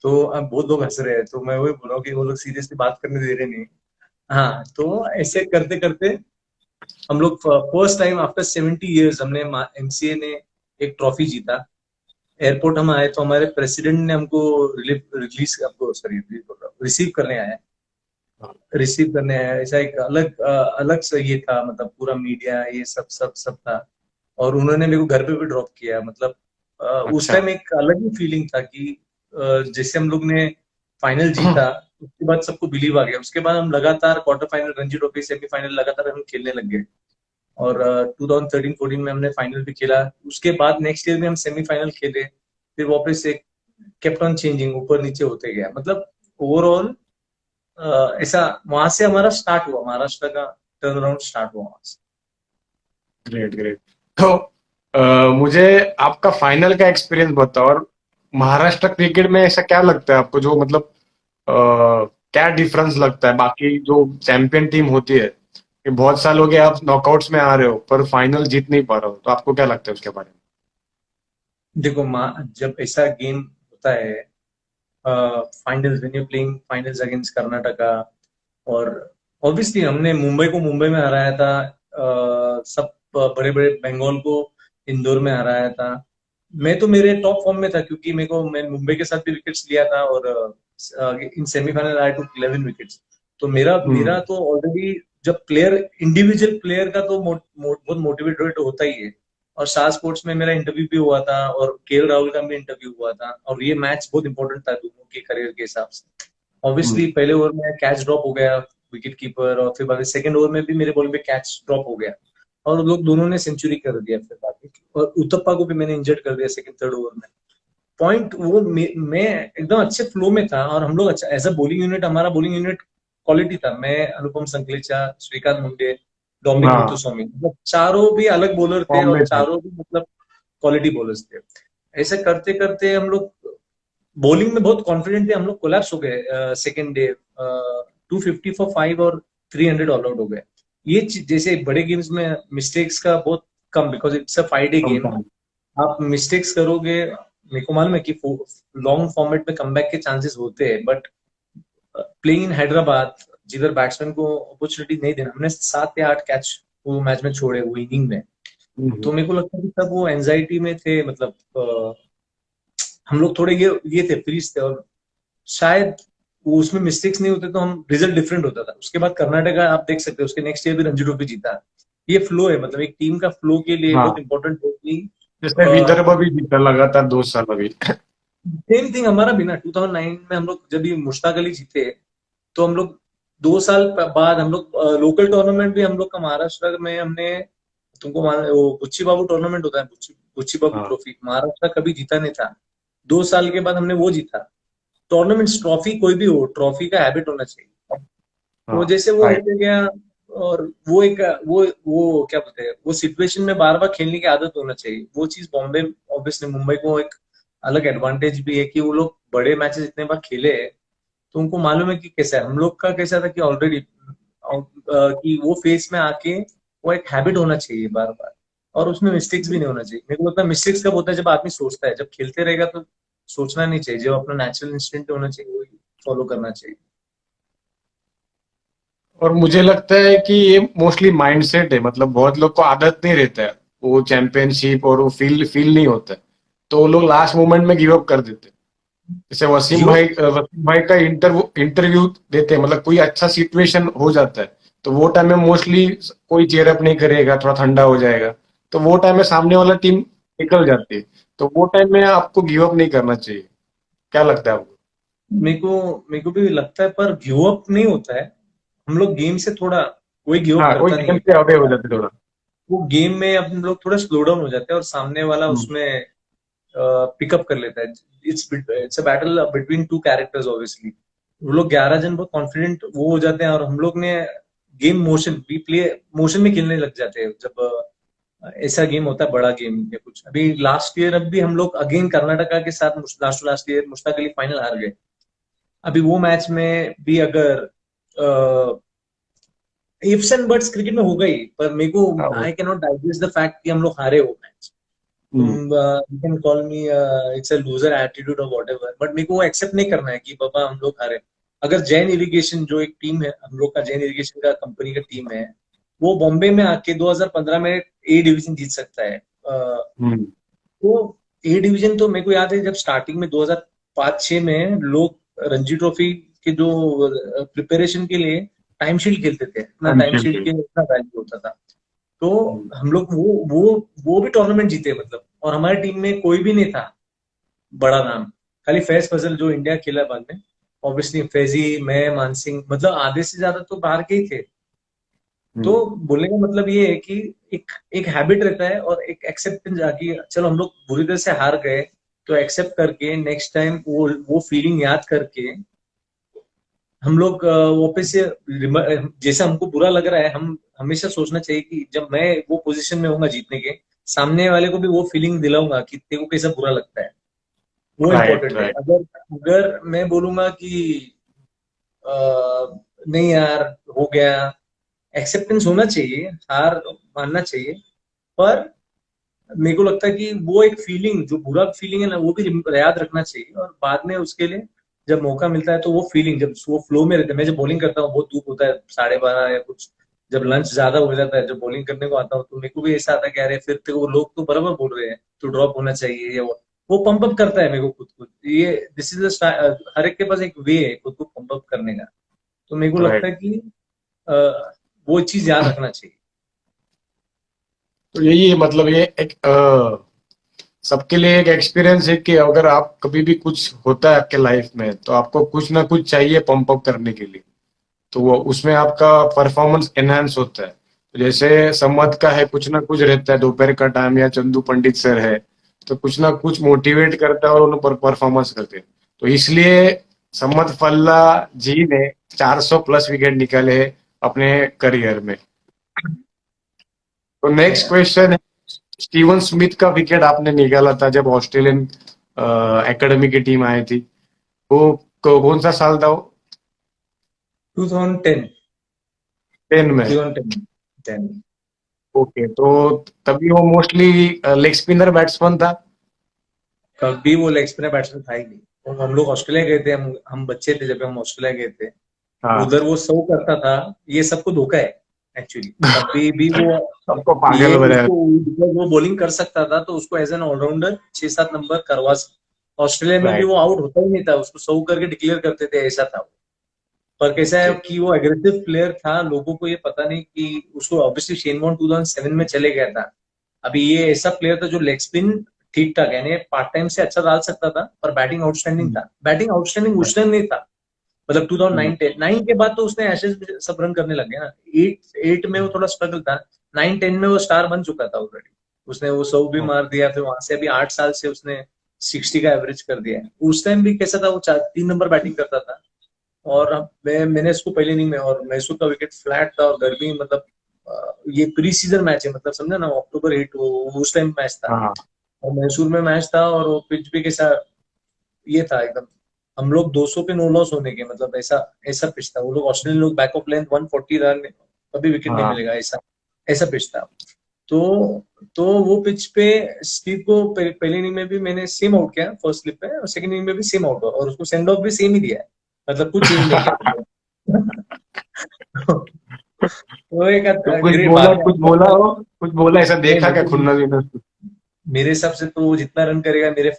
तो अब बहुत लोग हंस रहे हैं, तो मैं वही बोल रहा हूँ कि वो लोग सीरियसली बात करने दे रहे नहीं। हाँ, तो ऐसे करते करते हम लोग फर्स्ट टाइम आफ्टर 70 years हमने एमसीए ने एक ट्रॉफी जीता। एयरपोर्ट हम आए तो हमारे प्रेसिडेंट ने हमको रिलीज, आपको सॉरी रिसीव करने आया, हाँ। रिसीव करने आया। ऐसा एक अलग अलग सा ये था, मतलब पूरा मीडिया ये सब सब सब था। और उन्होंने मेरे को घर पे भी ड्रॉप किया, मतलब उस अच्छा। टाइम एक अलग ही फीलिंग था कि जैसे हम लोग ने फाइनल जीता, उसके बाद सबको बिलीव आ गया। उसके बाद हम लगातार quarter final, Ranji trophy, semifinal लगातार हम खेलने लग गए। और 2013-14 में हमने फाइनल भी खेला। उसके बाद नेक्स्ट ईयर में हम सेमीफाइनल खेले। फिर वापस से केप्ट ऑन चेंजिंग, ऊपर नीचे होते गया। मतलब ओवरऑल ऐसा वहां से हमारा स्टार्ट हुआ, महाराष्ट्र का टर्न अराउंड स्टार्ट हुआ वहां से। Great, great. तो मुझे आपका फाइनल का एक्सपीरियंस बताओ। और महाराष्ट्र क्रिकेट में ऐसा क्या लगता है आपको, जो मतलब क्या डिफरेंस लगता है बाकी जो चैंपियन टीम होती है? कि बहुत साल हो गए आप नॉकआउट्स में आ रहे हो पर फाइनल जीत नहीं पा रहे हो, तो आपको क्या लगता है उसके बारे देखो जब ऐसा गेम होता है, finals, when you playing finals against Karnataka, और ऑब्वियसली हमने मुंबई को मुंबई में हराया था, सब बड़े बड़े बंगाल को इंदौर में हराया था। मैं तो मेरे टॉप फॉर्म में था क्योंकि मैं मुंबई के साथ भी विकेट्स लिया था, और इन सेमीफाइनल आई टू 11 विकेट्स। तो मेरा में? मेरा तो ऑलरेडी, जब प्लेयर, इंडिविजुअल प्लेयर का तो बहुत मोटिवेटेड होता ही है। और स्टार स्पोर्ट्स में मेरा इंटरव्यू भी हुआ था, और केएल राहुल का भी इंटरव्यू हुआ था, और ये मैच बहुत इंपॉर्टेंट था दोनों के करियर के हिसाब से। हम्म। ऑब्वियसली पहले ओवर में कैच ड्रॉप हो गया विकेट कीपर, और फिर बाद सेकंड ओवर में भी मेरे बॉल पे कैच ड्रॉप हो गया, और लोग दोनों ने सेंचुरी कर दिया फिर बाद में। और उत्तप्पा को भी मैंने इंजर्ड कर दिया सेकंड थर्ड ओवर में। पॉइंट वो मैं एकदम अच्छे फ्लो में था, और हम लोग अच्छा एज अ बॉलिंग यूनिट, हमारा बॉलिंग यूनिट क्वालिटी था। मैं, अनुपम संकलेचा, श्रीकांत मुंडे, डोमिनिक हाँ। मुथुस्वामी, मतलब चारों भी अलग बॉलर थे, फॉर्म और में थे। चारों भी मतलब क्वालिटी बॉलर्स थे। ऐसे करते करते हम लोग बॉलिंग में बहुत कॉन्फिडेंट थे। हम लोग कोलैप्स हो गए सेकेंड डे, 250 फॉर 5 और 300 ऑल आउट हो गए। ये जैसे बड़े गेम्स में मिस्टेक्स का बहुत कम, because it's a 5 day come game. था। आप मिस्टेक्स करोगे, मेरे को मालूम है कि लॉन्ग फॉर्मेट में कमबैक के चांसेस होते हैं, बट प्लेइंग इन हैदराबाद, जिधर बैट्समैन को अपॉर्चुनिटी नहीं देना, हमने 7 या 8 कैच वो मैच में छोड़े वो इनिंग में। हम्म। तो मेरे को लगता है कि तब वो एंजाइटी में थे, मतलब हम लोग थोड़े ये थे, फ्रीज थे। और शायद वो उसमें मिस्टेक्स नहीं होते तो हम रिजल्ट डिफरेंट होता था। उसके बाद कर्नाटका आप देख सकते हो, उसके नेक्स्ट ईयर भी रणजी ट्रॉफी जीता। ये फ्लो है, मतलब एक टीम का फ्लो के लिए बहुत हाँ। इंपॉर्टेंट है कि जैसे विदर्भ भी जीता लगातार 2 साल अभी। सेम थिंग हमारा भी ना। 2009 में हम लोग जब भी मुश्ताक अली जीते, तो हम लोग 2 साल बाद हम लोग लोकल टूर्नामेंट भी हम लोग का महाराष्ट्र में हमने, तुमको वो बुच्ची बाबू टूर्नामेंट होता है, बुच्ची बाबू हाँ। ट्रॉफी, महाराष्ट्र कभी जीता नहीं था। 2 साल के बाद हमने वो जीता। टूर्नामेंट्स, ट्रॉफी कोई भी हो, ट्रॉफी का हैबिट होना चाहिए। तो हाँ। जैसे वो राइट। होते गया, और वो एक वो क्या बोलते हैं, वो सिचुएशन में बार बार खेलने की आदत होना चाहिए। वो चीज बॉम्बे, ऑब्वियसली मुंबई को एक अलग एडवांटेज भी है कि वो लोग बड़े मैचेस इतने बार खेले हैं, तो उनको मालूम है कि कैसा है। हम लोग का कैसा था कि ऑलरेडी कि वो फेस में आके वो एक हैबिट होना चाहिए बार बार, और उसमें मिस्टेक्स भी नहीं होना चाहिए। मेरे को लगता है मिस्टेक्स कब होता है, जब आदमी सोचता है। जब खेलते रहेगा तो सोचना नहीं चाहिए, जब अपना नेचुरल इंस्टिंक्ट होना चाहिए वही फॉलो करना चाहिए। और मुझे लगता है कि ये मोस्टली माइंडसेट है, मतलब बहुत लोग को आदत नहीं रहता है वो चैंपियनशिप और वो फील फील नहीं होता है, तो वो लोग लास्ट मोमेंट में गिव अप कर देते हैं। जैसे जियो। वसीम भाई का इंटरव्यू देते हैं, मतलब कोई अच्छा सिचुएशन हो जाता है तो वो टाइम में मोस्टली कोई चेयर अप नहीं करेगा, थोड़ा ठंडा हो जाएगा, तो वो टाइम में सामने वाला टीम निकल जाती है। तो वो टाइम में आपको गिव अप नहीं करना चाहिए। क्या लगता है आपको? मेरे को भी लगता है, पर गिव अप नहीं होता है। हम लोग गेम से थोड़ा, कोई गिव अप हाँ, कोई करता नहीं गेम है। से अवे हो जाते हैं थोड़ा। वो गेम में अब हम लोग थोड़ा स्लो डाउन हो जाते हैं और सामने वाला हम्म, उसमें पिकअप कर लेता है। It's a battle between two characters obviously. वो लोग 11 जन बहुत कॉन्फिडेंट वो हो जाते हैं, और हम लोग ने गेम मोशन भी प्ले मोशन में खेलने लग जाते हैं जब ऐसा गेम होता है, बड़ा गेम या कुछ। अभी लास्ट ईयर, अब भी हम लोग अगेन कर्नाटका के साथ last year Mushtaq Ali final हार गए। अभी वो मैच में भी अगर इफ्स एंड बट्स क्रिकेट में हो गई, पर मेरे को हाँ, I can not digest the fact कि हम लोग हारे वो मैच। तुम hmm, you can call me it's a loser attitude और व्हाटएवर, बट मेरे को वो एक्सेप्ट नहीं करना है कि बाबा हम लोग हारे। अगर जैन इरिगेशन जो एक टीम है हम लोग का, जैन इरिगेशन का कंपनी का टीम है, वो बॉम्बे में आके 2015 में ए डिवीजन जीत सकता है। हम्म, तो ए डिवीजन तो मेरे को याद है, जब स्टार्टिंग में 2005-6 में लोग रणजी ट्रॉफी के जो प्रिपरेशन के लिए टाइम शील्ड खेलते थे, अपना टाइम अनफील्ड शील्ड गेम। के इतना वैल्यू होता था। तो हम्म, हम लोग वो भी टूर्नामेंट जीते मतलब, और हमारी टीम में कोई भी नहीं था बड़ा नाम। खाली फैज फजल जो इंडिया खेला बाद में, ऑब्वियसली फैजी, मैं, मानसिंह, मतलब आधे से ज्यादा तो बाहर के ही थे। तो हम्म, बोलने का मतलब ये है कि एक एक हैबिट रहता है और एक एक्सेप्टेंस आकी, चलो हम लोग बुरी तरह से हार गए, तो एक्सेप्ट करके नेक्स्ट टाइम वो फीलिंग याद करके हम लोग वापस से जैसे हमको बुरा लग रहा है, हम हमेशा सोचना चाहिए कि जब मैं वो पोजीशन में होऊंगा जीतने के, सामने वाले को भी वो फीलिंग दिलाऊंगा कि तेरे को कैसा बुरा लगता है। वो राइट, इम्पोर्टेंट है। राइट, अगर अगर मैं बोलूंगा कि अ, नहीं यार हो गया, एक्सेप्टेंस होना चाहिए, हार मानना चाहिए, पर मेरे को लगता है कि वो एक फीलिंग, जो बुरा फीलिंग है ना, वो भी याद रखना चाहिए, और बाद में उसके लिए जब मौका मिलता है तो वो फीलिंग, जब वो फ्लो में रहते हैं। मैं जब बॉलिंग करता हूँ, बहुत धूप होता है, 12:30 या कुछ, जब लंच ज्यादा हो जाता है, जब बॉलिंग करने को आता हूँ, तो मेरे को भी ऐसा आता है कि अरे फिर तो वो लोग तो बराबर बोल रहे हैं तो ड्रॉप होना चाहिए, या वो पंप अप करता है मेरे को खुद खुद। ये दिस इज हर एक के पास एक वे है खुद को पंप अप करने का। तो मेरे को लगता राइट। है कि अ, वो चीज याद रखना चाहिए। तो यही है, मतलब ये एक सबके लिए एक एक्सपीरियंस है कि अगर आप कभी भी कुछ होता है आपके लाइफ में तो आपको कुछ ना कुछ चाहिए पंप अप करने के लिए, तो वो उसमें आपका परफॉर्मेंस एनहांस होता है। तो जैसे सम्मत का है, कुछ ना कुछ रहता है दोपहर का टाइम, या चंदू पंडित सर है तो कुछ ना कुछ मोटिवेट करता है और उन पर परफॉर्मेंस करते हैं। तो इसलिए सम्मत फल्ला जी ने 400 प्लस विकेट निकाले हैं अपने करियर में। तो नेक्स्ट क्वेश्चन है, स्टीवन स्मिथ का विकेट आपने निकाला था जब ऑस्ट्रेलियन एकेडमी की टीम आई थी, वो कौन सा साल था वो? 2010। 10 में? 2010। ओके, तो तभी वो मोस्टली लेग स्पिनर बैट्समैन था। कभी वो लेग स्पिनर बैट्समैन था ही नहीं। और हम लोग ऑस्ट्रेलिया गए थे, हम बच्चे थे जब हम ऑस्ट्रेलिया गए थे। हाँ। उधर वो सौ करता था। ये सबको धोखा है एक्चुअली। कभी भी वो सबको ये पागल बनाया। उसको, because वो बॉलिंग कर सकता था तो उसको एज एन ऑलराउंडर 6-7 नंबर करवा सकता। ऑस्ट्रेलिया में भी राइट। वो आउट होता ही नहीं था, उसको सौ करके डिक्लेयर करते थे, ऐसा था वो। पर कैसा है ओके। कि वो एग्रेसिव प्लेयर था, लोगों को ये पता नहीं कि उसको, ऑब्वियसली शेन वॉर्न 2007 में चले गया था। अभी ये ऐसा प्लेयर था जो लेग स्पिन ठीक ठाक, यानी पार्ट टाइम से अच्छा डाल सकता था, पर बैटिंग आउटस्टैंडिंग था। बैटिंग आउटस्टैंडिंग उस टाइम नहीं था, मतलब 2009-10 के बाद तो उसने एशेज में सब रन करने लग गया ना। 8 में वो थोड़ा स्ट्रगल था, 9-10 में वो स्टार बन चुका था ऑलरेडी। उसने वो 100 भी मार दिया, फिर वहां से अभी 8 साल से उसने 60 का एवरेज कर दिया है। उस टाइम भी कैसा था, वो 3 नंबर बैटिंग करता था, और अब मैंने इसको पहले इनिंग में, और मैसूर का विकेट फ्लैट था और गर्मी, मतलब ये प्री सीजन मैच है, मतलब समझा ना, अक्टूबर 8 उस टाइम मैच था, हाँ और मैसूर में मैच था, और वो पिच भी कैसा ये था एकदम, हम लोग 200 पे नो लॉस होने के, मतलब ऐसा ऐसा पिच था। वो लोग ऑस्ट्रेलियन लोग बैक ऑफ लेंथ 140 रन, कभी विकेट नहीं हाँ। मिलेगा, ऐसा ऐसा पिच था। तो तो वो पिच पे स्टीव को पहले इनिंग में भी मैंने सेम आउट किया फर्स्ट स्लिप पे, और सेकंड इनिंग में भी सेम आउट हुआ, और उसको सेंड ऑफ भी सेम ही दिया है, मतलब कुछ चेंज नहीं किया। वो एक तो कुछ ग्रेट बोला, बात है। कुछ बोला हो, कुछ बोला ऐसा नहीं, देखा क्या खुन्नस विन्नस? मेरे हिसाब से तो वो जितना रन करेगा मेरा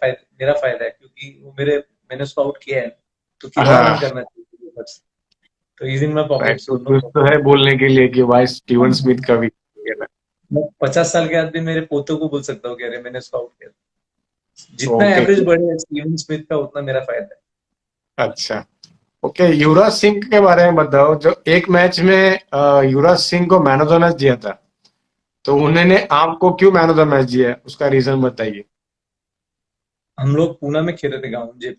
फायदा है, क्योंकि वो मैंने उसको आउट किया है, तो फिर और रन हाँ, करना चाहिए मेरे हिसाब से। तो is in my right. Pocket, तो नो कुछ तो प्रॉब्लम। है बोलने के लिए कि भाई स्टीवन स्मिथ का भी खेला। मैं 50 साल के आदमी मेरे पोतों को बोल सकता हूँ कि अरे मैंने उसको आउट किया था। जितना ओके, एवरेज बढ़े स्टीवन स्मिथ का, उतना मेरा फायदा है। अच्छा। ओके, युवराज सिंह के बारे में बताओ। जो एक मैच में युवराज सिंह को मैन ऑफ द मैच दिया था, तो उन्होंने आपको क्यों मैन ऑफ द मैच दिया, उसका रीजन बताइए। हम लोग पूना में खेल रहे थे गांव पे,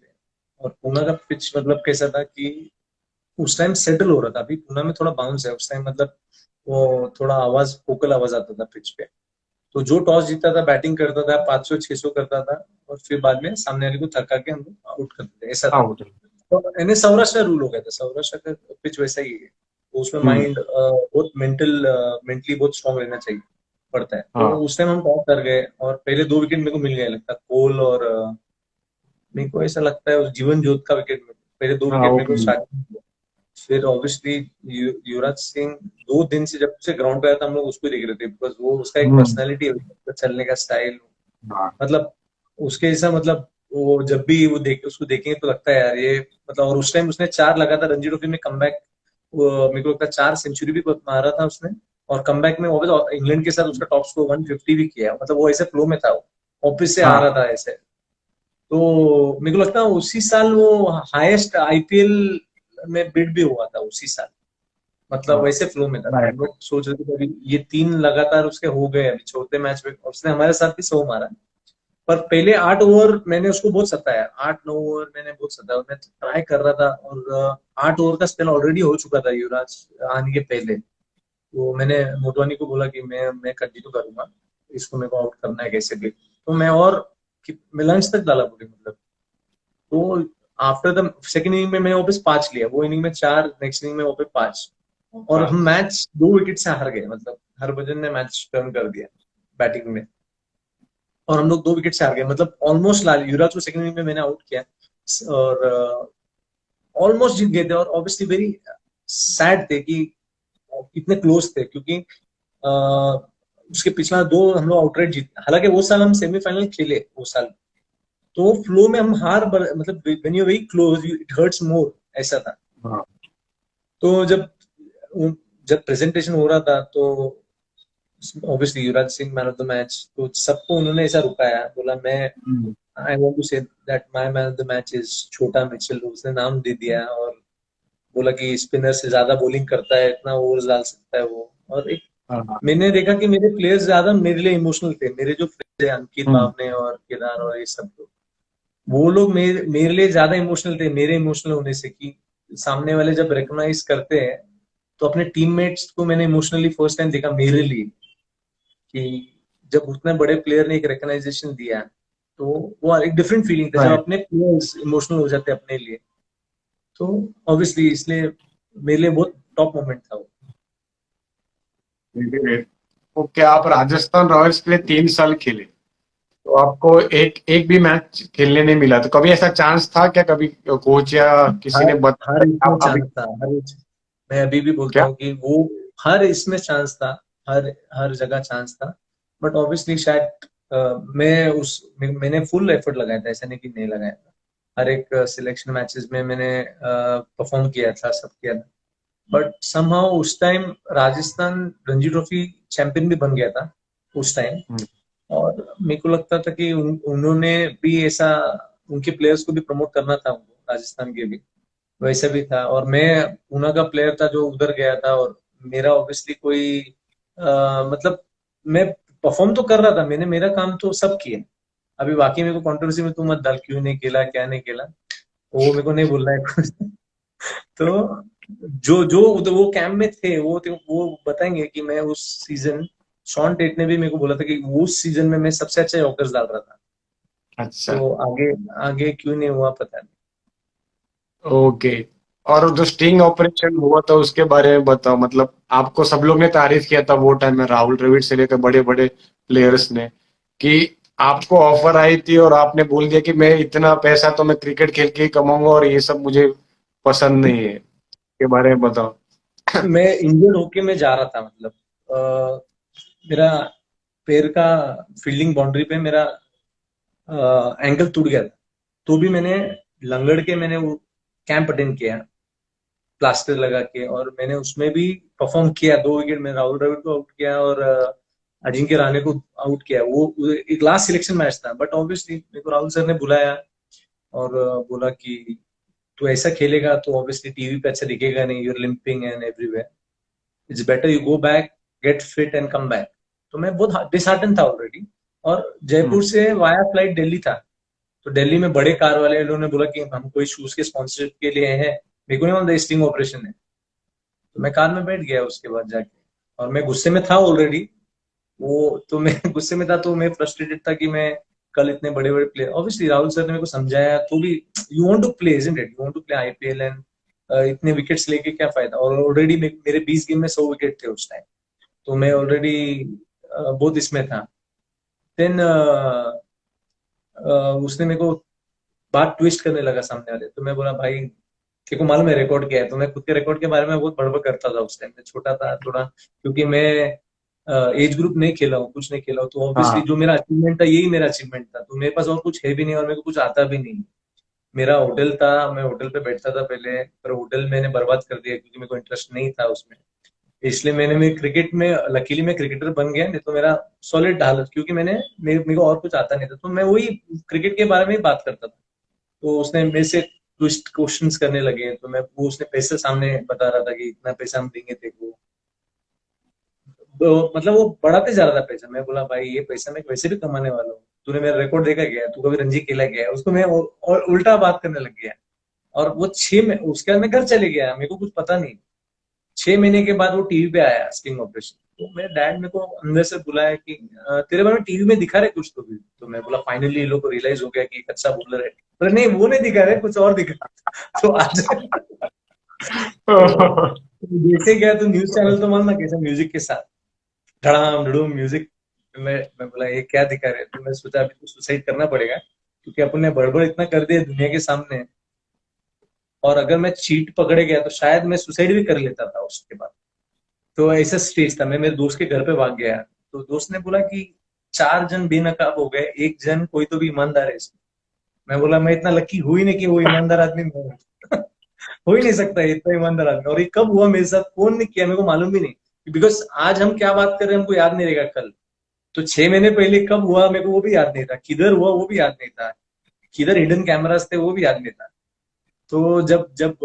और पूना का पिच मतलब कैसा था कि उस टाइम सेटल हो रहा था, अभी पुणे में थोड़ा बाउंस है उस टाइम, मतलब वो थोड़ा आवाज, फोकल आवाज आता था पिच पे। तो जो टॉस जीतता था बैटिंग करता था, 500 600 करता था, और फिर बाद में सामने वाले को थका के हम लोग आउट करते थे, ऐसा था। आउट। तो यानी सौराष्ट्र का रूल हो गया था, सौराष्ट्र का पिच वैसा ही है। तो उसमें हम्म। माइंड बहुत मेंटली बहुत स्ट्रांग रहना चाहिए पड़ता है। तो हाँ। उस टाइम हम टॉस कर गए, और पहले 2 विकेट मेरे को मिल गए लगता है, कोल और मेरे को ऐसा लगता है उस जीवन जोत का विकेट, पहले 2 हाँ, विकेट मेरे को ओपनिंग। स्टार्टिंग। फिर ऑब्वियसली युवराज सिंह 2 दिन से जब से ग्राउंड पे आया था, हम लोग उसको ही देख रहे थे, बिकॉज वो उसका एक हम्म। पर्सनैलिटी है, उसका चलने का स्टाइल, हाँ। मतलब उसके जैसा, मतलब वो जब भी वो उसको देखेंगे तो लगता है यार ये, मतलब। और उस टाइम उसने 4 लगातार रणजी ट्रॉफी में कमबैक, मेरे को लगता है 4 सेंचुरी भी मारा था उसने, और कमबैक में वापस इंग्लैंड के साथ उसका टॉप स्कोर 150 भी किया, मतलब वो ऐसे फ्लो में था, वो ऑफिस से आ रहा हाँ। था ऐसे। तो मेरे को लगता है उसी साल वो हाईएस्ट आईपीएल में बिड भी हुआ था उसी साल, मतलब हाँ, वैसे फ्लो में था। तो हम राइट। लोग सोच रहे थे कि अभी ये 3 लगातार उसके हो गए अभी चौथे मैच में, और उसने हमारे साथ भी 100 मारा। पर पहले 8 ओवर मैंने उसको बहुत सताया, 8 9 ओवर मैंने बहुत सताया, और मैं ट्राई कर रहा था, और 8 ओवर का स्पेल ऑलरेडी हो चुका था युवराज आने के पहले। तो मैंने मोटवानी को बोला कि मैं कंटिन्यू करूंगा, इसको मेरे को आउट करना है कैसे भी। तो मैं लंच तक डाला पूरी, मतलब। तो आफ्टर द सेकंड इनिंग में मैंने वापस 5 लिया, वो इनिंग में 4, नेक्स्ट इनिंग में वापस 5, और हम पाँच। मैच 2 विकेट से हार गए, मतलब हरभजन ने मैच टर्न कर दिया बैटिंग में, और हम लोग 2 विकेट से हार गए, मतलब ऑलमोस्ट लाल युवराज को सेकंड इनिंग में मैंने आउट किया, और ऑलमोस्ट जीत गए थे, और ऑब्वियसली वेरी सैड थे कि इतने क्लोज थे, क्योंकि उसके पिछला 2 हम लोग आउटराइट जीते, हालांकि वो साल हम सेमीफाइनल खेले वो साल। तो फ्लो में हम मतलब when you very close it hurts more, ऐसा था। हाँ। तो जब प्रेजेंटेशन हो रहा था, तो obviously Yuvraj Singh man of the match, तो सबको उन्होंने ऐसा रुकाया, बोला मैं hmm. I want to say that my man of the match is छोटा मिचेल, उसने नाम दे दिया, और बोला कि स्पिनर से ज्यादा बॉलिंग करता है, इतना ओवर्स डाल सकता है वो। और एक हाँ। हाँ। मैंने देखा कि मेरे प्लेयर्स ज्यादा मेरे लिए इमोशनल थे, मेरे जो प्लेयर्स हैं अंकित हम्म। बावने और केदार और ये सब लोग, वो लोग मेरे लिए ज्यादा इमोशनल थे, मेरे इमोशनल होने से, कि सामने वाले जब रिकॉग्नाइज करते हैं, तो अपने टीममेट्स को मैंने इमोशनली फर्स्ट टाइम देखा मेरे लिए, कि जब उतने बड़े प्लेयर ने एक रिकॉग्नाइजेशन दिया, तो वो एक डिफरेंट फीलिंग था जब राइट। अपने प्लेयर्स इमोशनल हो जाते हैं अपने लिए। तो ऑब्वियसली इसलिए मेरे लिए बहुत टॉप मोमेंट था वो। ओके, आप राजस्थान रॉयल्स के लिए 3 साल खेले, तो आपको एक एक भी मैच खेलने नहीं मिला, तो कभी ऐसा चांस था क्या, कभी कोच या किसी हर ने हर बताया इसमें आप अभी? चांस था, मैं अभी भी बोलता क्या? हूँ कि वो हर इसमें चांस था, हर हर जगह चांस था। बट ऑब्वियसली शायद मैंने फुल एफर्ट लगाया था, ऐसा नहीं कि नहीं लगाया था। हर एक सिलेक्शन मैचेस में मैंने परफॉर्म किया था, सब किया था। बट समहाउ उस time Rajasthan Ranji trophy champion भी बन गया था उस टाइम, हम्म। और मेरे को लगता था कि उन्होंने भी ऐसा, उनके प्लेयर्स को भी प्रमोट करना था उनको, राजस्थान के भी वैसे भी था। और मैं पूना का प्लेयर था जो उधर गया था, और मेरा ऑब्वियसली कोई मतलब मैं परफॉर्म तो कर रहा था, मैंने मेरा काम तो सब किया। अभी बाकी मेरे को कंट्रोवर्सी में तू मत डाल, क्यों नहीं खेला क्या नहीं खेला, वो मेरे को नहीं बोलना है कुछ। तो जो जो तो वो कैंप में थे वो बताएंगे कि मैं उस सीजन, शॉन टेट ने भी मेरे को बोला था कि वो उस सीजन में मैं सबसे अच्छा यॉर्कर्स डाल रहा था। अच्छा। तो आगे आगे क्यों नहीं हुआ पता नहीं। ओके। और जो स्टिंग ऑपरेशन हुआ था उसके बारे में बताओ, मतलब आपको सब लोग ने तारीफ किया था वो टाइम में, राहुल द्रविड़ से लेकर बड़े बड़े प्लेयर्स ने, कि आपको ऑफर आई थी और आपने बोल दिया कि मैं इतना पैसा तो मैं क्रिकेट खेल के ही कमाऊंगा और ये सब मुझे पसंद नहीं है, के बारे में बताओ। मैं इंजर्ड होके मैं जा रहा था, मतलब मेरा पैर का फील्डिंग बाउंड्री पे मेरा एंकल टूट गया था। तो भी मैंने लंगड़ के मैंने वो कैंप अटेंड किया प्लास्टर लगा के, और मैंने उसमें भी परफॉर्म किया। 2 विकेट में राहुल द्रविड़ को आउट किया और अजिंक्य रहाणे को आउट किया। वो एक लास्ट सिलेक्शन मैच था, बट ऑब्वियसली मेरे को राहुल सर ने बुलाया और बोला कि तू ऐसा खेलेगा तो ऑब्वियसली टीवी पे अच्छा दिखेगा नहीं, your limping and everywhere, it's better you go back, get fit and come back. तो मैं बहुत डिसहार्टन था ऑलरेडी, और हम्म। जयपुर से वाया फ्लाइट दिल्ली था। तो दिल्ली में बड़े कार वाले लोगों ने बोला कि हम कोई शूज के स्पॉन्सरशिप के लिए हैं, मेरे को नहीं मालूम स्टिंग ऑपरेशन है। तो मैं कार में बैठ गया उसके बाद जाके, और मैं गुस्से में था ऑलरेडी। वो तो मैं गुस्से में था, तो मैं फ्रस्ट्रेटेड था कि मैं कल इतने बड़े बड़े प्लेयर, ऑब्वियसली राहुल सर ने मेरे को समझाया तो भी, you want to play isn't it, you want to play IPL and इतने विकेट्स लेके क्या फायदा। और ऑलरेडी मेरे 20 गेम में 100 विकेट थे उस टाइम, तो मैं ऑलरेडी बहुत इसमें था। देन उसने मेरे को बात ट्विस्ट करने लगा सामने वाले। तो मैं बोला भाई तेरे को मालूम है रिकॉर्ड क्या है? तो मैं खुद के रिकॉर्ड के बारे में बहुत बड़बड़ करता था उस टाइम में, छोटा था थोड़ा, क्योंकि मैं एज ग्रुप नहीं खेला हूँ, कुछ नहीं खेला हूँ। तो ऑब्वियसली हाँ। जो मेरा अचीवमेंट था यही मेरा अचीवमेंट था। तो मेरे पास और कुछ है भी नहीं और मेरे को कुछ आता भी नहीं। मेरा होटल था, मैं होटल पे बैठता था पहले, पर होटल मैंने बर्बाद कर दिया क्योंकि मेरे को इंटरेस्ट नहीं था उसमें। इसलिए मैं क्रिकेट में, लकीली मैं क्रिकेटर बन गया, नहीं तो मेरा सॉलिड हालत, क्योंकि मेरे को और कुछ आता नहीं था। तो मैं वही क्रिकेट के बारे में ही बात करता था। तो उसने मेरे से ट्विस्ट क्वेश्चंस करने लगे, तो मैं वो उसने पैसे सामने बता रहा था कि इतना पैसा हम देंगे तेरे को। तो मतलब वो बढ़ाते जा रहा था पैसा। मैं बोला भाई ये पैसा मैं वैसे भी कमाने वाला हूँ, तूने मेरा रिकॉर्ड देखा गया, तू कभी रणजी खेला गया है? उसको मैं और उल्टा बात करने लग गया। और वो 6 में उसके बाद मैं घर चले गया, मेरे को कुछ पता नहीं। 6 महीने के बाद वो टीवी पे आया स्टिंग ऑपरेशन। तो मेरे डैड मेरे को अंदर से बुलाया कि तेरे बारे में टीवी में दिखा रहे कुछ तो भी। तो मैं बोला फाइनली ये लोग को रियलाइज हो गया कि एक अच्छा बॉलर है। बोले नहीं वो नहीं दिखा रहे, कुछ और दिखा। तो आज तो जैसे गया तो न्यूज चैनल तो मानना कैसा म्यूजिक के साथ धड़ाम धड़ूम म्यूजिक। मैं बोला ये क्या दिखा रहे हैं? तो मैं सोचा अभी तो सुसाइड करना पड़ेगा, क्योंकि अपन ने बड़बड़ इतना कर दिया दुनिया के सामने। और अगर मैं चीट पकड़े गया तो शायद मैं सुसाइड भी कर लेता था उसके बाद। तो ऐसा स्टेज था। मैं मेरे दोस्त के घर पे भाग गया, तो दोस्त ने बोला कि 4 जन बेनकाब हो गए, एक जन कोई तो भी ईमानदार है इसमें। मैं बोला मैं इतना लकी हुई नहीं कि वो ईमानदार आदमी मैं हूं। हो ही नहीं सकता है इतना ईमानदार आदमी। और ये कब हुआ मेरे साथ, कौन ने किया, मेरे को मालूम भी नहीं, बिकॉज आज हम क्या बात कर रहे हैं हमको याद नहीं रहेगा कल। तो 6 महीने पहले कब हुआ मेरे को वो भी याद नहीं था, किधर हुआ वो भी याद नहीं था, किधर हिडन कैमरास थे वो भी याद नहीं था। तो जब जब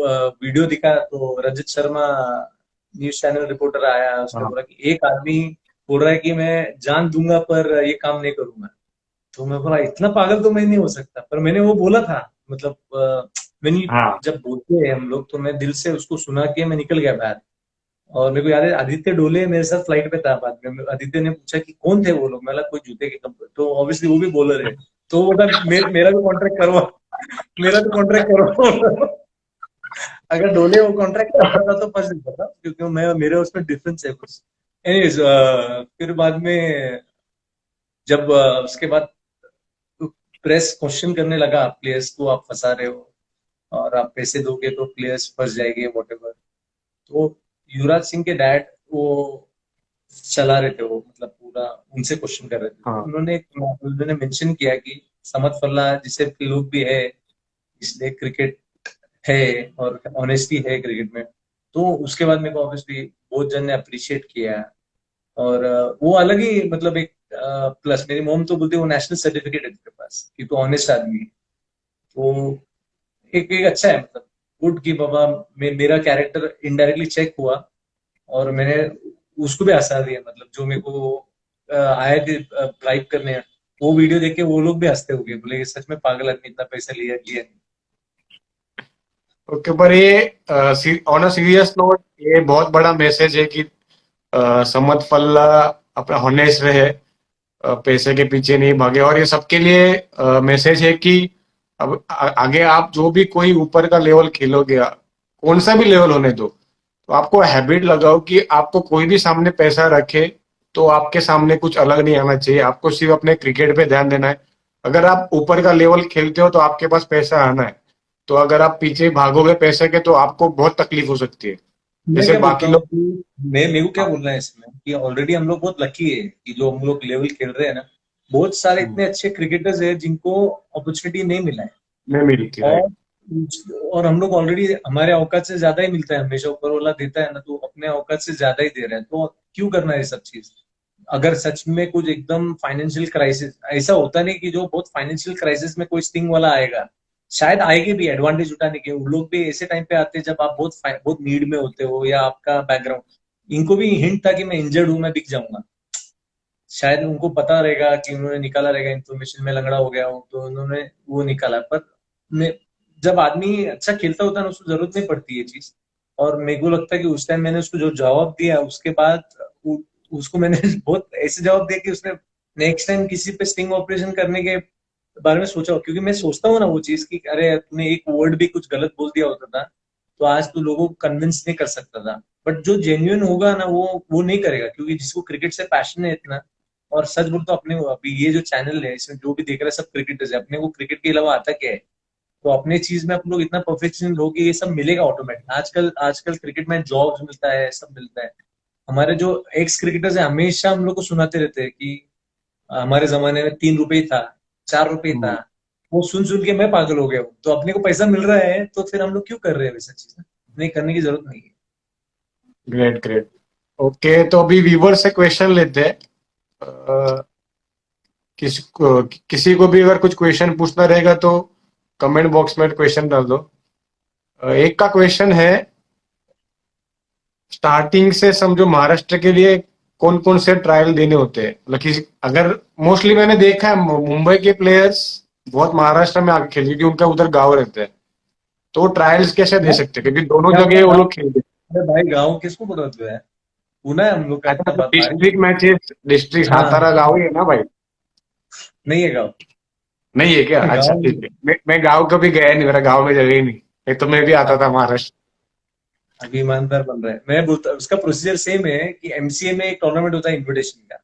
वीडियो दिखा तो Rajat Sharma news channel reporter आया, उसने हाँ। बोला कि एक आदमी बोल रहा है कि मैं जान दूंगा पर ये काम नहीं करूंगा। तो मैं बोला इतना पागल तो मैं नहीं हो सकता, पर मैंने वो बोला था। मतलब मैंने हाँ। जब बोलते हैं हम लोग तो मैं दिल से उसको सुना के मैं निकल गया बाहर। और मेरे को याद है आदित्य डोले मेरे साथ फ्लाइट पे था बाद में। आदित्य ने पूछा कि कौन थे वो लोग, मैं बोला कोई जूते के कंपनी, तो ऑब्वियसली वो भी बॉलर है। तो वो बोला मेरा भी कॉन्ट्रैक्ट करवा, मेरा भी कॉन्ट्रैक्ट करवा। अगर डोले वो कॉन्ट्रैक्ट करता था तो फंस जाता था, क्योंकि मैं मेरे उसमें डिफरेंस है कुछ। एनीवेज फिर बाद में जब उसके बाद प्रेस क्वेश्चन करने लगा प्लेयर्स को, आप फंसा रहे हो और आप पैसे दोगे तो प्लेयर्स फंस जाएंगे वॉट एवर। तो युवराज सिंह के डैड वो चला रहे थे वो, मतलब पूरा उनसे क्वेश्चन कर रहे थे। तो हाँ। उन्होंने मेंशन किया कि समत फल्ला जिसे लोग भी है, इसलिए क्रिकेट है और ऑनेस्टी है क्रिकेट में। तो उसके बाद मेरे को ऑब्वियसली बहुत जन ने अप्रिशिएट किया। और वो अलग ही मतलब एक प्लस, मेरी मोम तो बोलती है वो नेशनल सर्टिफिकेट है तेरे पास कि तू ऑनेस्ट आदमी है। तो एक एक अच्छा है, मतलब गुड कि बाबा मेरा कैरेक्टर इनडायरेक्टली चेक हुआ, और मैंने उसको भी हंसा दिया। मतलब जो मेरे को आए थे ब्राइब करने, वो वीडियो देख के वो लोग भी हंसते हो गए, बोले ये सच में पागल आदमी, इतना पैसा लिया लिया नहीं। ओके, पर ये ऑन अ सीरियस नोट, ये बहुत बड़ा मैसेज है कि सम्मत फल्ला अपना हॉनेस्ट रहे, पैसे के पीछे नहीं भागे, और ये सबके लिए मैसेज है कि अब आगे आप जो भी कोई ऊपर का लेवल खेलोगे, कौन सा भी लेवल होने दो, तो आपको हैबिट लगाओ कि आपको कोई भी सामने पैसा रखे तो आपके सामने कुछ अलग नहीं आना चाहिए, आपको सिर्फ अपने क्रिकेट पे ध्यान देना है। अगर आप ऊपर का लेवल खेलते हो तो आपके पास पैसा आना है, तो अगर आप पीछे भागोगे पैसे के तो आपको बहुत तकलीफ हो सकती है। मैं जैसे क्या बोलता बाकी हूँ लोग। कि मैं मेरे को क्या बोलना है इसमें कि ऑलरेडी हम लोग बहुत लकी है कि जो हम लोग लेवल खेल रहे हैं ना, बहुत सारे हम्म, इतने अच्छे क्रिकेटर्स हैं जिनको अपॉर्चुनिटी नहीं मिला है। नहीं मिली थी, राइट। और और हम लोग ऑलरेडी हमारे औकात से ज्यादा ही मिलता है, हमेशा ऊपर वाला देता है ना, तो अपने औकात से ज्यादा ही दे रहे हैं, तो क्यों करना है ये सब चीज। अगर सच में कुछ एकदम फाइनेंशियल क्राइसिस ऐसा होता नहीं कि जो बहुत फाइनेंशियल क्राइसिस में कोई स्टिंग वाला आएगा, शायद आएगी भी एडवांटेज उठाने के, वो लोग भी ऐसे टाइम पे आते हैं जब आप बहुत नीड में होते हो या आपका बैकग्राउंड। इनको भी हिंट था कि मैं इंजर्ड हूं, मैं बिक जाऊंगा, शायद उनको पता रहेगा कि उन्होंने निकाला रहेगा इन्फॉर्मेशन में लंगड़ा हो गया हूं तो उन्होंने वो निकाला। पर जब आदमी अच्छा खेलता होता है ना, उसको जरूरत नहीं पड़ती ये चीज। और मेरे को लगता है कि उस टाइम मैंने उसको जो जवाब दिया उसके बाद उसको मैंने बहुत ऐसे जवाब दिया कि उसने नेक्स्ट टाइम किसी पे स्टिंग ऑपरेशन करने के बारे में सोचा हो। क्योंकि मैं सोचता हूँ ना वो चीज कि अरे तूने एक वर्ड भी कुछ गलत बोल दिया होता था तो आज तू लोगों को कन्विंस नहीं कर सकता था। बट जो जेन्युइन होगा ना वो नहीं करेगा, क्योंकि जिसको क्रिकेट से पैशन है इतना। और सच बोल तो अपने को अभी ये जो चैनल है इसमें जो भी देख रहा है सब क्रिकेटर्स है, अपने को क्रिकेट के अलावा आता क्या है। तो अपने चीज में अपन लोग इतना परफेक्शन हो कि ये सब मिलेगा ऑटोमेटिक। आजकल आजकल क्रिकेट में जॉब्स मिलता है, सब मिलता है। हमारे जो एक्स क्रिकेटर्स है हमेशा हम लोग को सुनाते रहते हैं कि हमारे जमाने में 3 रुपए ही था, 4 रुपए ही था। वो सुन सुन के मैं पागल हो गया हूँ। तो अपने को पैसा मिल रहा है तो फिर हम लोग क्यों कर रहे हैं वैसा चीज, नहीं करने की जरूरत नहीं है। Great, great. ओके, तो अभी व्यूवर से क्वेश्चन लेते हैं। अ, किसी को भी अगर कुछ क्वेश्चन पूछना रहेगा तो कमेंट बॉक्स में क्वेश्चन डाल दो। एक का क्वेश्चन है, स्टार्टिंग से समझो महाराष्ट्र के लिए कौन कौन से ट्रायल देने होते हैं, मतलब किसी अगर मोस्टली मैंने देखा है मुंबई के प्लेयर्स बहुत महाराष्ट्र में आके खेलते हैं क्योंकि उनका उधर गांव रहता है, तो वो ट्रायल्स कैसे दे हाँ? सकते हैं क्योंकि दोनों क्या हुआ जगह वो गाँव? लोग खेलते अरे भाई गाँव किसको बोलते हैं? पुणे है हम लोग का, हैं। इतना अच्छा, बात भारी। डिस्ट्रिक्ट मैचेस, डिस्ट्रिक्ट हाँ, सातारा गाँव ही है ना भाई? नहीं है गाँव। नहीं है क्या? अच्छा गाँव नहीं ठीक है। है, मैं गाँव कभी गया नहीं, मेरा गाँव में जगह ही नहीं, नहीं तो मैं भी आता था महाराष्ट्र। अभी ईमानदार बन रहा है। मैं बोलता उसका प्रोसीजर सेम है कि एमसीए में एक टूर्नामेंट होता है इनविटेशन का।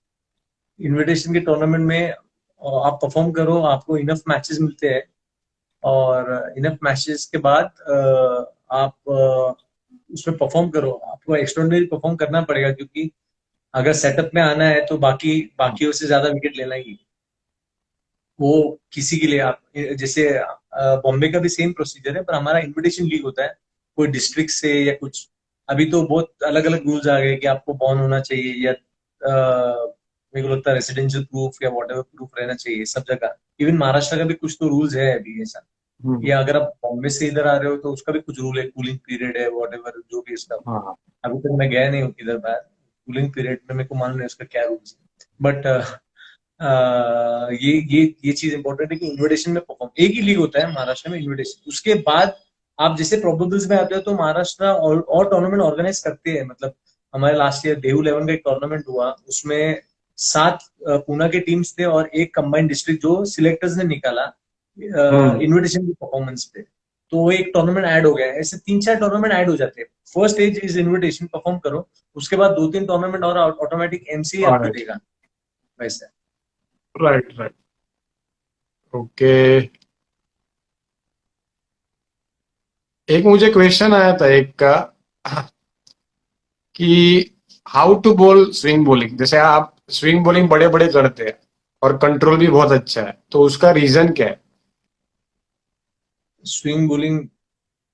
इनविटेशन के टूर्नामेंट में आप परफॉर्म करो, आपको इनफ मैचेस मिलते हैं। और इनफ मैचेस के बाद आप उसमें परफॉर्म करो, आपको एक्स्ट्राऑर्डिनरी परफॉर्म करना पड़ेगा, क्योंकि अगर सेटअप में आना है तो बाकी बाकियों से ज्यादा विकेट लेना ही है। वो किसी के लिए आप जैसे बॉम्बे का भी सेम प्रोसीजर है, पर हमारा इनविटेशन लीग होता है कोई डिस्ट्रिक्ट से या कुछ। अभी तो बहुत अलग अलग रूल्स आ गए कि आपको बॉर्न होना चाहिए या मेरे को लगता है रेसिडेंशियल प्रूफ या वॉट एवर प्रूफ रहना चाहिए सब जगह। इवन महाराष्ट्र का भी कुछ तो रूल्स है अभी ऐसा। हम्म, या अगर आप बॉम्बे से इधर आ रहे हो तो उसका भी कुछ रूल है, कूलिंग पीरियड है वॉट एवर जो भी इसका। हाँ, अभी तक मैं गया नहीं हूँ किधर बाहर, कूलिंग पीरियड में मेरे को मालूम नहीं उसका क्या रूल्स है। बट ये चीज इंपॉर्टेंट है कि इन्विटेशन में परफॉर्म एक ही लीग होता है महाराष्ट्र में इन्विटेशन। उसके बाद आप जैसे प्रोबेबल्स में आते हो तो महाराष्ट्र और टूर्नामेंट ऑर्गेनाइज करते हैं। मतलब हमारे लास्ट ईयर देहू 11 का एक टूर्नामेंट हुआ, उसमें 7 पूना के टीम्स थे और एक कंबाइंड डिस्ट्रिक्ट जो सिलेक्टर्स ने निकाला हम्म, इन्विटेशन की परफॉर्मेंस पे। तो वो एक टूर्नामेंट ऐड हो गया है। ऐसे 3-4 टूर्नामेंट ऐड हो जाते हैं। First age is invitation perform करो, उसके बाद 2-3 टूर्नामेंट और ऑटोमेटिक एमसीए आपको राइट, देगा वैसे। Right, right. ओके, एक मुझे क्वेश्चन आया था एक का कि how to bowl swing bowling, जैसे आप स्विंग बॉलिंग बड़े बड़े करते हैं और कंट्रोल भी बहुत अच्छा है, तो उसका रीजन क्या है? स्विंग बोलिंग,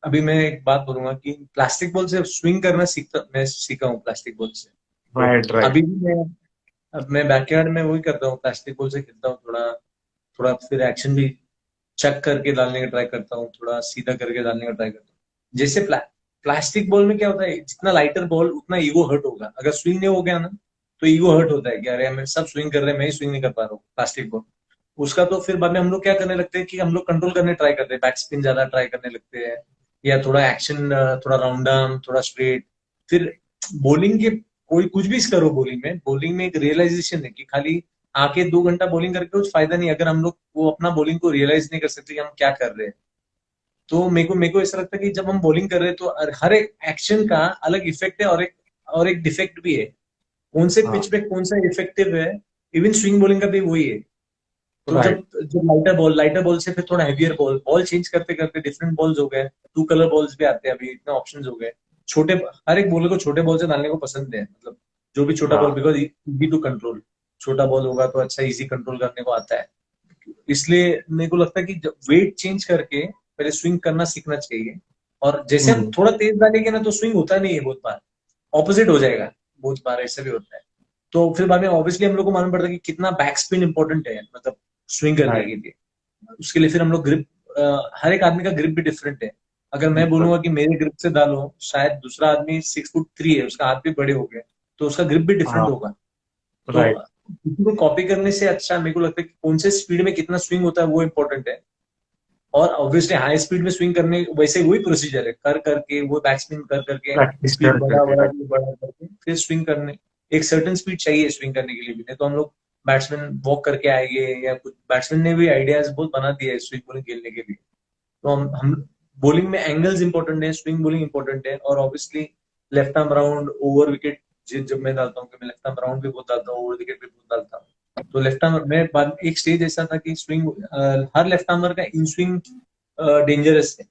अभी मैं एक बात बोलूंगा कि प्लास्टिक बॉल से स्विंग करना मैं सीखा हूँ प्लास्टिक बॉल से। तो राइट, राइट। अभी भी अब मैं बैकयार्ड में वही करता हूँ, प्लास्टिक बॉल से खेलता हूँ थोड़ा। थोड़ा फिर एक्शन भी चेक करके डालने का ट्राई करता हूँ, थोड़ा सीधा करके डालने का ट्राई करता हूँ। जैसे प्लास्टिक बॉल में क्या होता है, जितना लाइटर बॉल उतना ईगो हर्ट होगा। अगर स्विंग नहीं हो गया ना तो ईगो हर्ट होता है कि अरे हम सब स्विंग कर रहे हैं, मैं ही स्विंग नहीं कर पा रहा हूँ प्लास्टिक बॉल। उसका तो फिर बाद में हम लोग क्या करने लगते हैं कि हम लोग कंट्रोल करने ट्राई करते हैं, बैक स्पिन ज्यादा ट्राई करने लगते हैं। या थोड़ा एक्शन, थोड़ा राउंड आर्म, थोड़ा स्ट्रेट। फिर बॉलिंग के कोई कुछ भी करो, बॉलिंग में एक रियलाइजेशन है कि खाली आके 2 घंटा बॉलिंग करके कुछ फायदा नहीं अगर हम लोग वो अपना बॉलिंग को रियलाइज नहीं कर सकते कि हम क्या कर रहे हैं। तो मेरे को ऐसा लगता है कि जब हम बॉलिंग कर रहे हैं तो हर एक एक्शन का अलग इफेक्ट है और एक डिफेक्ट भी है। कौन से हाँ, पिच पे कौन सा इफेक्टिव है। इवन स्विंग बॉलिंग का भी वही है। तो राइट, जब लाइटर बॉल से फिर थोड़ा हैवियर बॉल चेंज करते करते डिफरेंट बॉल्स हो गए, 2 कलर बॉल्स भी आते हैं अभी, इतने ऑप्शंस हो गए। छोटे हर एक बॉलर को छोटे बॉल से डालने को पसंद है, मतलब जो भी छोटा बॉल, हाँ, बिकॉज इजी टू कंट्रोल। छोटा बॉल होगा तो अच्छा इजी कंट्रोल करने को आता है। इसलिए मेरे को लगता है कि वेट चेंज करके पहले स्विंग करना सीखना चाहिए। और जैसे हम हम्म, थोड़ा तेज डालेंगे ना तो स्विंग होता नहीं है बहुत बार, ऑपोजिट हो जाएगा। बहुत बार ऐसा भी होता है। तो फिर बाद में ऑब्वियसली हम लोग को मालूम पड़ता है कि कितना बैक स्पिन इंपॉर्टेंट है, मतलब स्विंग करने राइट, के लिए। उसके लिए फिर हम लोग ग्रिप, हर एक आदमी का ग्रिप भी डिफरेंट है। अगर मैं बिल्कुल, बोलूंगा कि मेरे ग्रिप से डालो, शायद दूसरा आदमी 6 फुट 3 है, उसका हाथ भी बड़े हो गए, तो उसका ग्रिप भी डिफरेंट हाँ, होगा। तो राइट, किसी को कॉपी करने से अच्छा मेरे को लगता है कि कौन से स्पीड में कितना स्विंग होता है वो इंपॉर्टेंट है। और ऑब्वियसली हाई स्पीड में स्विंग करने वैसे वही प्रोसीजर है, कर करके वो बैक स्पिन कर करके प्रैक्टिस स्पीड कर बढ़ा करके, बढ़ा राइट, के बढ़ा करके फिर स्विंग करने। एक सर्टन स्पीड चाहिए स्विंग करने के लिए भी, नहीं तो हम लोग बैट्समैन वॉक करके आएंगे, या कुछ बैट्समैन ने भी आइडियाज बहुत बना दिया है स्विंग बॉलिंग खेलने के लिए। तो हम बॉलिंग में एंगल्स इंपॉर्टेंट है, स्विंग बॉलिंग इंपॉर्टेंट है, और obviously left arm round over wicket. जब मैं डालता हूँ कि मैं लेफ्ट आर्म राउंड भी बहुत डालता हूँ, ओवर विकेट भी बहुत डालता हूँ। तो लेफ्ट आर्म में बाद एक स्टेज ऐसा था कि स्विंग, हर लेफ्ट आर्मर का इन स्विंग डेंजरस है।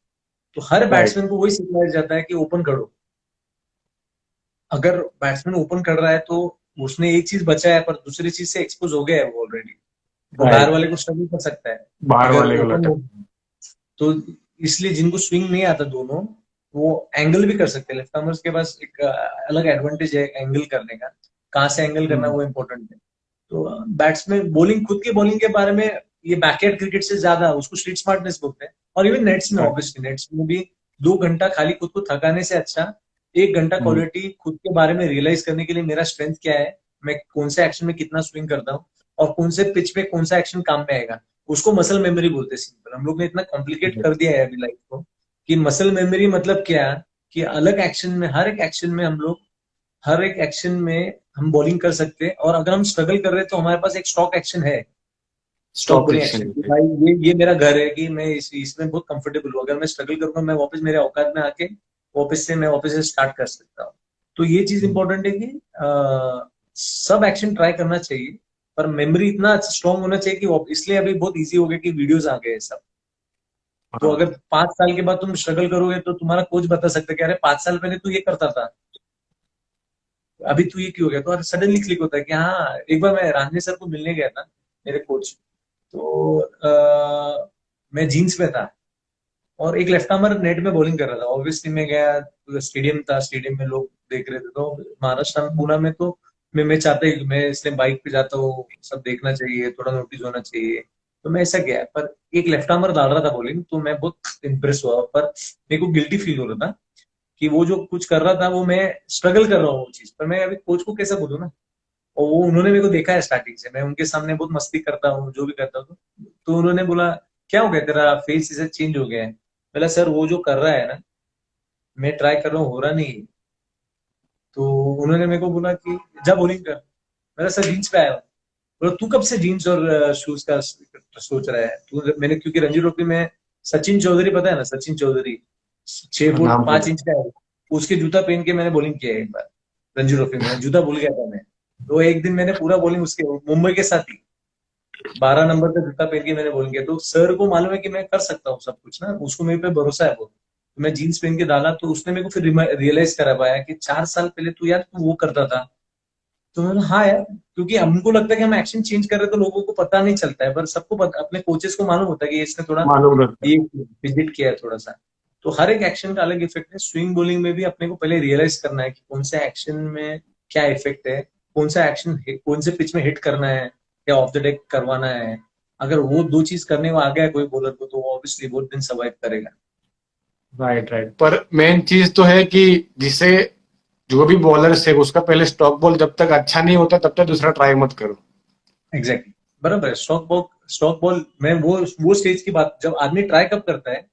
तो हर राइट, बैट्समैन को वही सिखाया जाता है कि ओपन करो। अगर बैट्समैन ओपन कर रहा है तो उसने एक चीज बचा है, पर दूसरी चीज से एक्सपोज हो गया है वो ऑलरेडी। वो बाहर राइट, वाले को स्ट्रगल कर सकता है बाहर अगर वाले को ओपन लटक, हो। तो इसलिए जिनको स्विंग नहीं आता दोनों, वो एंगल भी कर सकते हैं। लेफ्ट आर्मर्स के पास एक अलग एडवांटेज है एंगल करने का। कहाँ से एंगल करना हम्म, वो इम्पोर्टेंट है। तो बैट्समैन बॉलिंग, खुद के बॉलिंग के बारे में, ये बैकहैंड क्रिकेट से ज्यादा उसको स्ट्रीट स्मार्टनेस बोलते हैं। और इवन नेट्स में, राइट, ऑब्वियसली नेट्स में भी 2 घंटा खाली खुद को थकाने से अच्छा 1 घंटा हम्म, क्वालिटी खुद के बारे में रियलाइज करने के लिए मेरा स्ट्रेंथ क्या है, मैं कौन से एक्शन में कितना स्विंग करता हूँ, और कौन से पिच पे कौन सा एक्शन काम में आएगा। उसको मसल मेमोरी बोलते हैं। सिंपल हम लोग ने इतना कॉम्प्लिकेट कर दिया है अभी लाइफ को कि मसल मेमोरी मतलब क्या, कि अलग एक्शन में, हर एक एक्शन में हम बॉलिंग कर सकते हैं। और अगर हम स्ट्रगल कर रहे हैं तो हमारे पास एक स्टॉक एक्शन है, stock stock bowling action, exchange कि पे, भाई ये मेरा घर है, कि मैं इसमें बहुत कंफर्टेबल हूँ। अगर मैं स्ट्रगल करूंगा मैं वापस मेरे औकात में आके मैं वापस से स्टार्ट कर सकता हूँ। तो ये चीज इंपॉर्टेंट है कि सब एक्शन ट्राई करना चाहिए, पर मेमोरी इतना स्ट्रांग होना चाहिए कि इसलिए अभी बहुत इजी हो गया कि वीडियोस आ गए हैं सब। तो हाँ, अगर 5 साल के बाद तुम स्ट्रगल करोगे तो तुम्हारा कोच बता सकता है कि अरे 5 साल पहले तू ये करता था, अभी तू ये क्यों हो गया। तो सडनली क्लिक होता है कि हाँ। एक बार मैं रांझे सर को मिलने गया था, मेरे कोच। तो मैं जीन्स में था और एक लेफ्ट आर्मर नेट में बॉलिंग कर रहा था। ऑब्वियसली मैं गया, स्टेडियम था, स्टेडियम में लोग देख रहे थे। तो महाराष्ट्र में, पुणे में, तो मैं चाहता ही, मैं इसलिए बाइक पे जाता हूँ, सब देखना चाहिए, थोड़ा नोटिस होना चाहिए। तो मैं ऐसा गया, पर एक लेफ्ट आर्मर डाल रहा था बॉलिंग, तो मैं बहुत इम्प्रेस हुआ। पर मेरे को गिल्टी फील हो रहा था कि वो जो कुछ कर रहा था वो मैं स्ट्रगल कर रहा हूँ वो चीज पर। मैं अभी कोच को कैसे बोलूँ ना। और वो उन्होंने मेरे को देखा है स्टार्टिंग से, मैं उनके सामने बहुत मस्ती करता हूँ, जो भी करता हूँ। तो उन्होंने बोला क्या हो गया तेरा फेस इसे चेंज हो गया है। बोला सर वो जो कर रहा है ना, मैं ट्राई कर रहा हूँ, हो रहा नहीं है। तो उन्होंने मेरे को बोला कि जा बॉलिंग कर। मेरा सर जीन्स पे आया हूँ। बोला तू कब से जीन्स और शूज का सोच रहा है तू। मैंने, क्योंकि रणजी ट्रॉफी में सचिन चौधरी, पता है ना सचिन चौधरी, 6 फुट नाम 5 सुना, इंच का है। उसके जूता पहन के मैंने बॉलिंग किया है एक बार रणजी ट्रॉफी में, जूता भूल गया था मैं। तो एक दिन मैंने पूरा बॉलिंग उसके मुंबई के साथ ही 12 नंबर का जूता पहन के मैंने बॉलिंग किया। तो सर को मालूम है कि मैं कर सकता हूँ सब कुछ ना, उसको मेरे पे भरोसा है बहुत। तो मैं जीन्स पहन के डाला तो उसने मेरे को फिर रियलाइज करा पाया कि 4 साल पहले तू यार तू वो करता था। तो मैंने हाँ यार, क्योंकि हमको लगता है कि हम एक्शन चेंज कर रहे हैं तो लोगों को पता नहीं चलता है, पर सबको अपने कोचेस को मालूम होता है कि इसने थोड़ा मालूम रहता ये विजिट किया है थोड़ा सा। तो हर एक एक्शन का अलग इफेक्ट है। स्विंग बॉलिंग में भी अपने को पहले रियलाइज करना है कि कौन से एक्शन में क्या इफेक्ट है, कौन सा एक्शन कौन से पिच में हिट करना है या ऑफ द डेक करवाना है। अगर वो दो चीज करने को आ गया है कोई बॉलर को तो वो ऑब्वियसली बहुत दिन सर्वाइव करेगा। है, राइट, राइट, पर मेन चीज तो है कि जिसे जो भी बॉलर है उसका पहले स्टॉक बॉल जब तक अच्छा नहीं होता तब तक दूसरा ट्राई मत करो। एग्जैक्टली बराबर है। स्टॉक बॉल में वो स्टेज की बात, जब आदमी ट्राई कब करता है,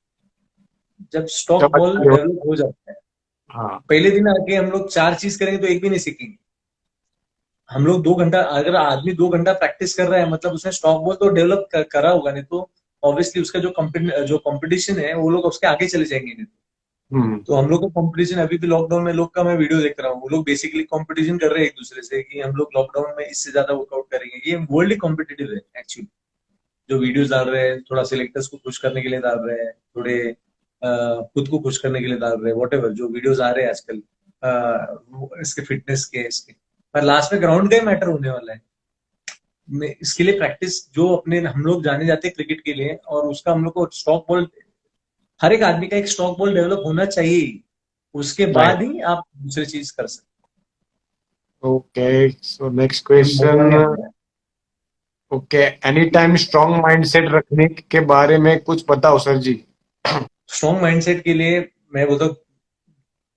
जब स्टॉक जब बॉल अच्छा हो। डेवलप हो जाता है, हाँ। पहले दिन आके हम लोग 4 चीज करेंगे तो एक भी नहीं सीखेंगे। हम लोग 2 घंटा, अगर आदमी 2 घंटा प्रैक्टिस कर रहा है मतलब उसने स्टॉक बॉल तो डेवलप करा होगा, नहीं तो ऑब्वियसली उसका जो कंपटीशन है वो लोग उसके आगे चले जाएंगे, नहीं हम्म। तो हम लोग का कंपटीशन अभी भी लॉकडाउन में लोग का मैं वीडियो देख रहा हूँ, वो लोग बेसिकली कंपटीशन कर रहे हैं एक दूसरे से कि हम लोग लॉकडाउन में इससे ज्यादा वर्कआउट करेंगे। ये वर्ल्ड ही कॉम्पिटिटिव है एक्चुअली। जो वीडियोस डाल रहे हैं थोड़ा सिलेक्टर्स को खुश करने के लिए डाल रहे हैं, थोड़े खुद को खुश करने के लिए डाल रहे हैं, वॉट जो वीडियोस आ रहे हैं आजकल इसके फिटनेस के इसके, पर लास्ट में ग्राउंड का ही मैटर होने वाला है। इसके लिए प्रैक्टिस जो अपने हम लोग जाने जाते हैं क्रिकेट के लिए, और उसका हम लोग को स्टॉक बॉल, हर एक आदमी का एक स्टॉक बॉल डेवलप होना चाहिए, उसके बाद राइट। ही आप दूसरी चीज कर सकते ओके, सो नेक्स्ट हैं। मौका नहीं क्वेश्चन। आता है। Okay, any time strong mindset रखने के बारे में कुछ बताओ सर जी। स्ट्रॉन्ग माइंडसेट के लिए मैं बोलता हूँ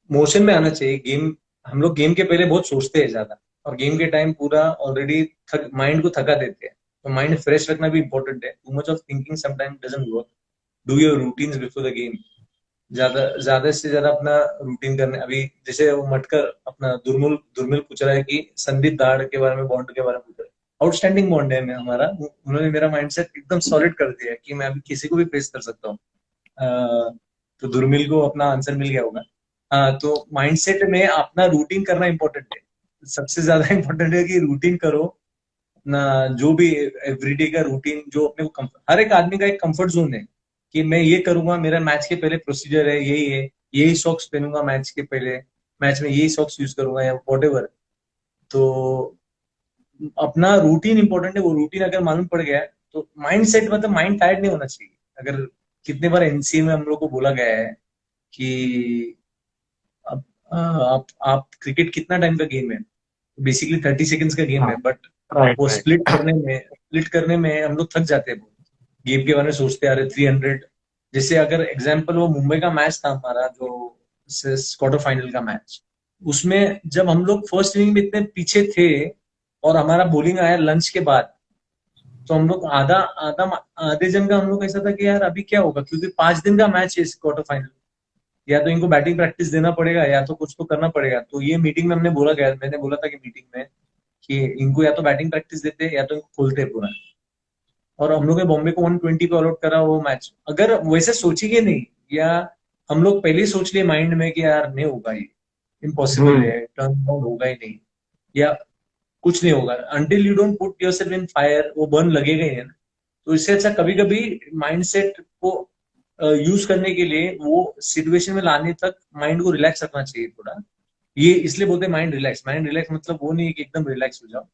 मोशन में आना चाहिए। गेम, हम लोग गेम के पहले बहुत सोचते हैं ज्यादा, और गेम के टाइम पूरा ऑलरेडी माइंड को थका देते हैं, तो माइंड फ्रेश रखना भी इंपॉर्टेंट है। Too much of thinking sometime doesn't work. Do your routines before the game. ज्यादा ज्यादा से ज्यादा अपना रूटीन करने, अभी जैसे वो मटकर अपना दुर्मिल दुर्मिल पूछ रहा है कि संदीप दाड़ के बारे में, बॉन्ड के बारे में पूछ रहा है। आउटस्टैंडिंग बॉन्ड है हमारा, उन्होंने मेरा माइंडसेट एकदम सॉलिड कर दिया है कि मैं अभी किसी को भी फेस कर सकता हूँ। तो दुर्मिल को अपना आंसर मिल गया होगा। तो माइंडसेट में अपना रूटीन करना इंपॉर्टेंट है। सबसे ज्यादा इंपॉर्टेंट है कि रूटीन करो अपना, जो भी एवरीडे का रूटीन जो अपने को हर एक आदमी का एक कंफर्ट जोन है कि मैं ये करूंगा, मेरा मैच के पहले प्रोसीजर है यही है, यही सॉक्स पहनूंगा मैच के पहले, मैच में यही सॉक्स यूज करूंगा या वॉट। तो अपना रूटीन इंपॉर्टेंट है, वो रूटीन अगर मालूम पड़ गया है तो माइंड सेट, मतलब माइंड टायर्ड नहीं होना चाहिए। अगर कितने बार एनसीए में हम लोग को बोला गया है कि अब आप क्रिकेट कितना टाइम का गेम है, बेसिकली 30 सेकेंड्स का गेम हाँ। है, बट राइट वो राइट। स्प्लिट करने में हम लोग थक जाते हैं। गेम के बारे में सोचते आ रहे 300, जैसे अगर एग्जांपल वो मुंबई का मैच था हमारा जो क्वार्टर फाइनल का मैच, उसमें जब हम लोग फर्स्ट इनिंग में इतने पीछे थे और हमारा बॉलिंग आया लंच के बाद, तो हम लोग आधा आधा आधे जन का हम लोग ऐसा था कि यार अभी क्या होगा, क्योंकि 5 दिन का मैच है इस क्वार्टर फाइनल, या तो इनको बैटिंग प्रैक्टिस देना पड़ेगा या तो कुछ तो करना पड़ेगा। तो ये मीटिंग में हमने बोला गया, मैंने बोला था कि मीटिंग में कि इनको या तो बैटिंग प्रैक्टिस देते या तो इनको खोलते पूरा। और हम लोग ने बॉम्बे को 120 पे ऑल आउट करा वो मैच। अगर वैसे सोचेंगे नहीं, या हम लोग पहले ही सोच लिए माइंड में कि यार नहीं होगा ये, इम्पॉसिबल हम्म। है, टर्न अराउंड होगा ही नहीं, या कुछ नहीं होगा, until you don't put yourself in fire, वो बर्न लगेगा ही है ना। तो इससे अच्छा कभी कभी माइंडसेट को यूज करने के लिए वो सिचुएशन में लाने तक माइंड को रिलैक्स रखना चाहिए थोड़ा। ये इसलिए बोलते हैं माइंड रिलैक्स मतलब वो नहीं है कि एकदम रिलैक्स हो जाओ,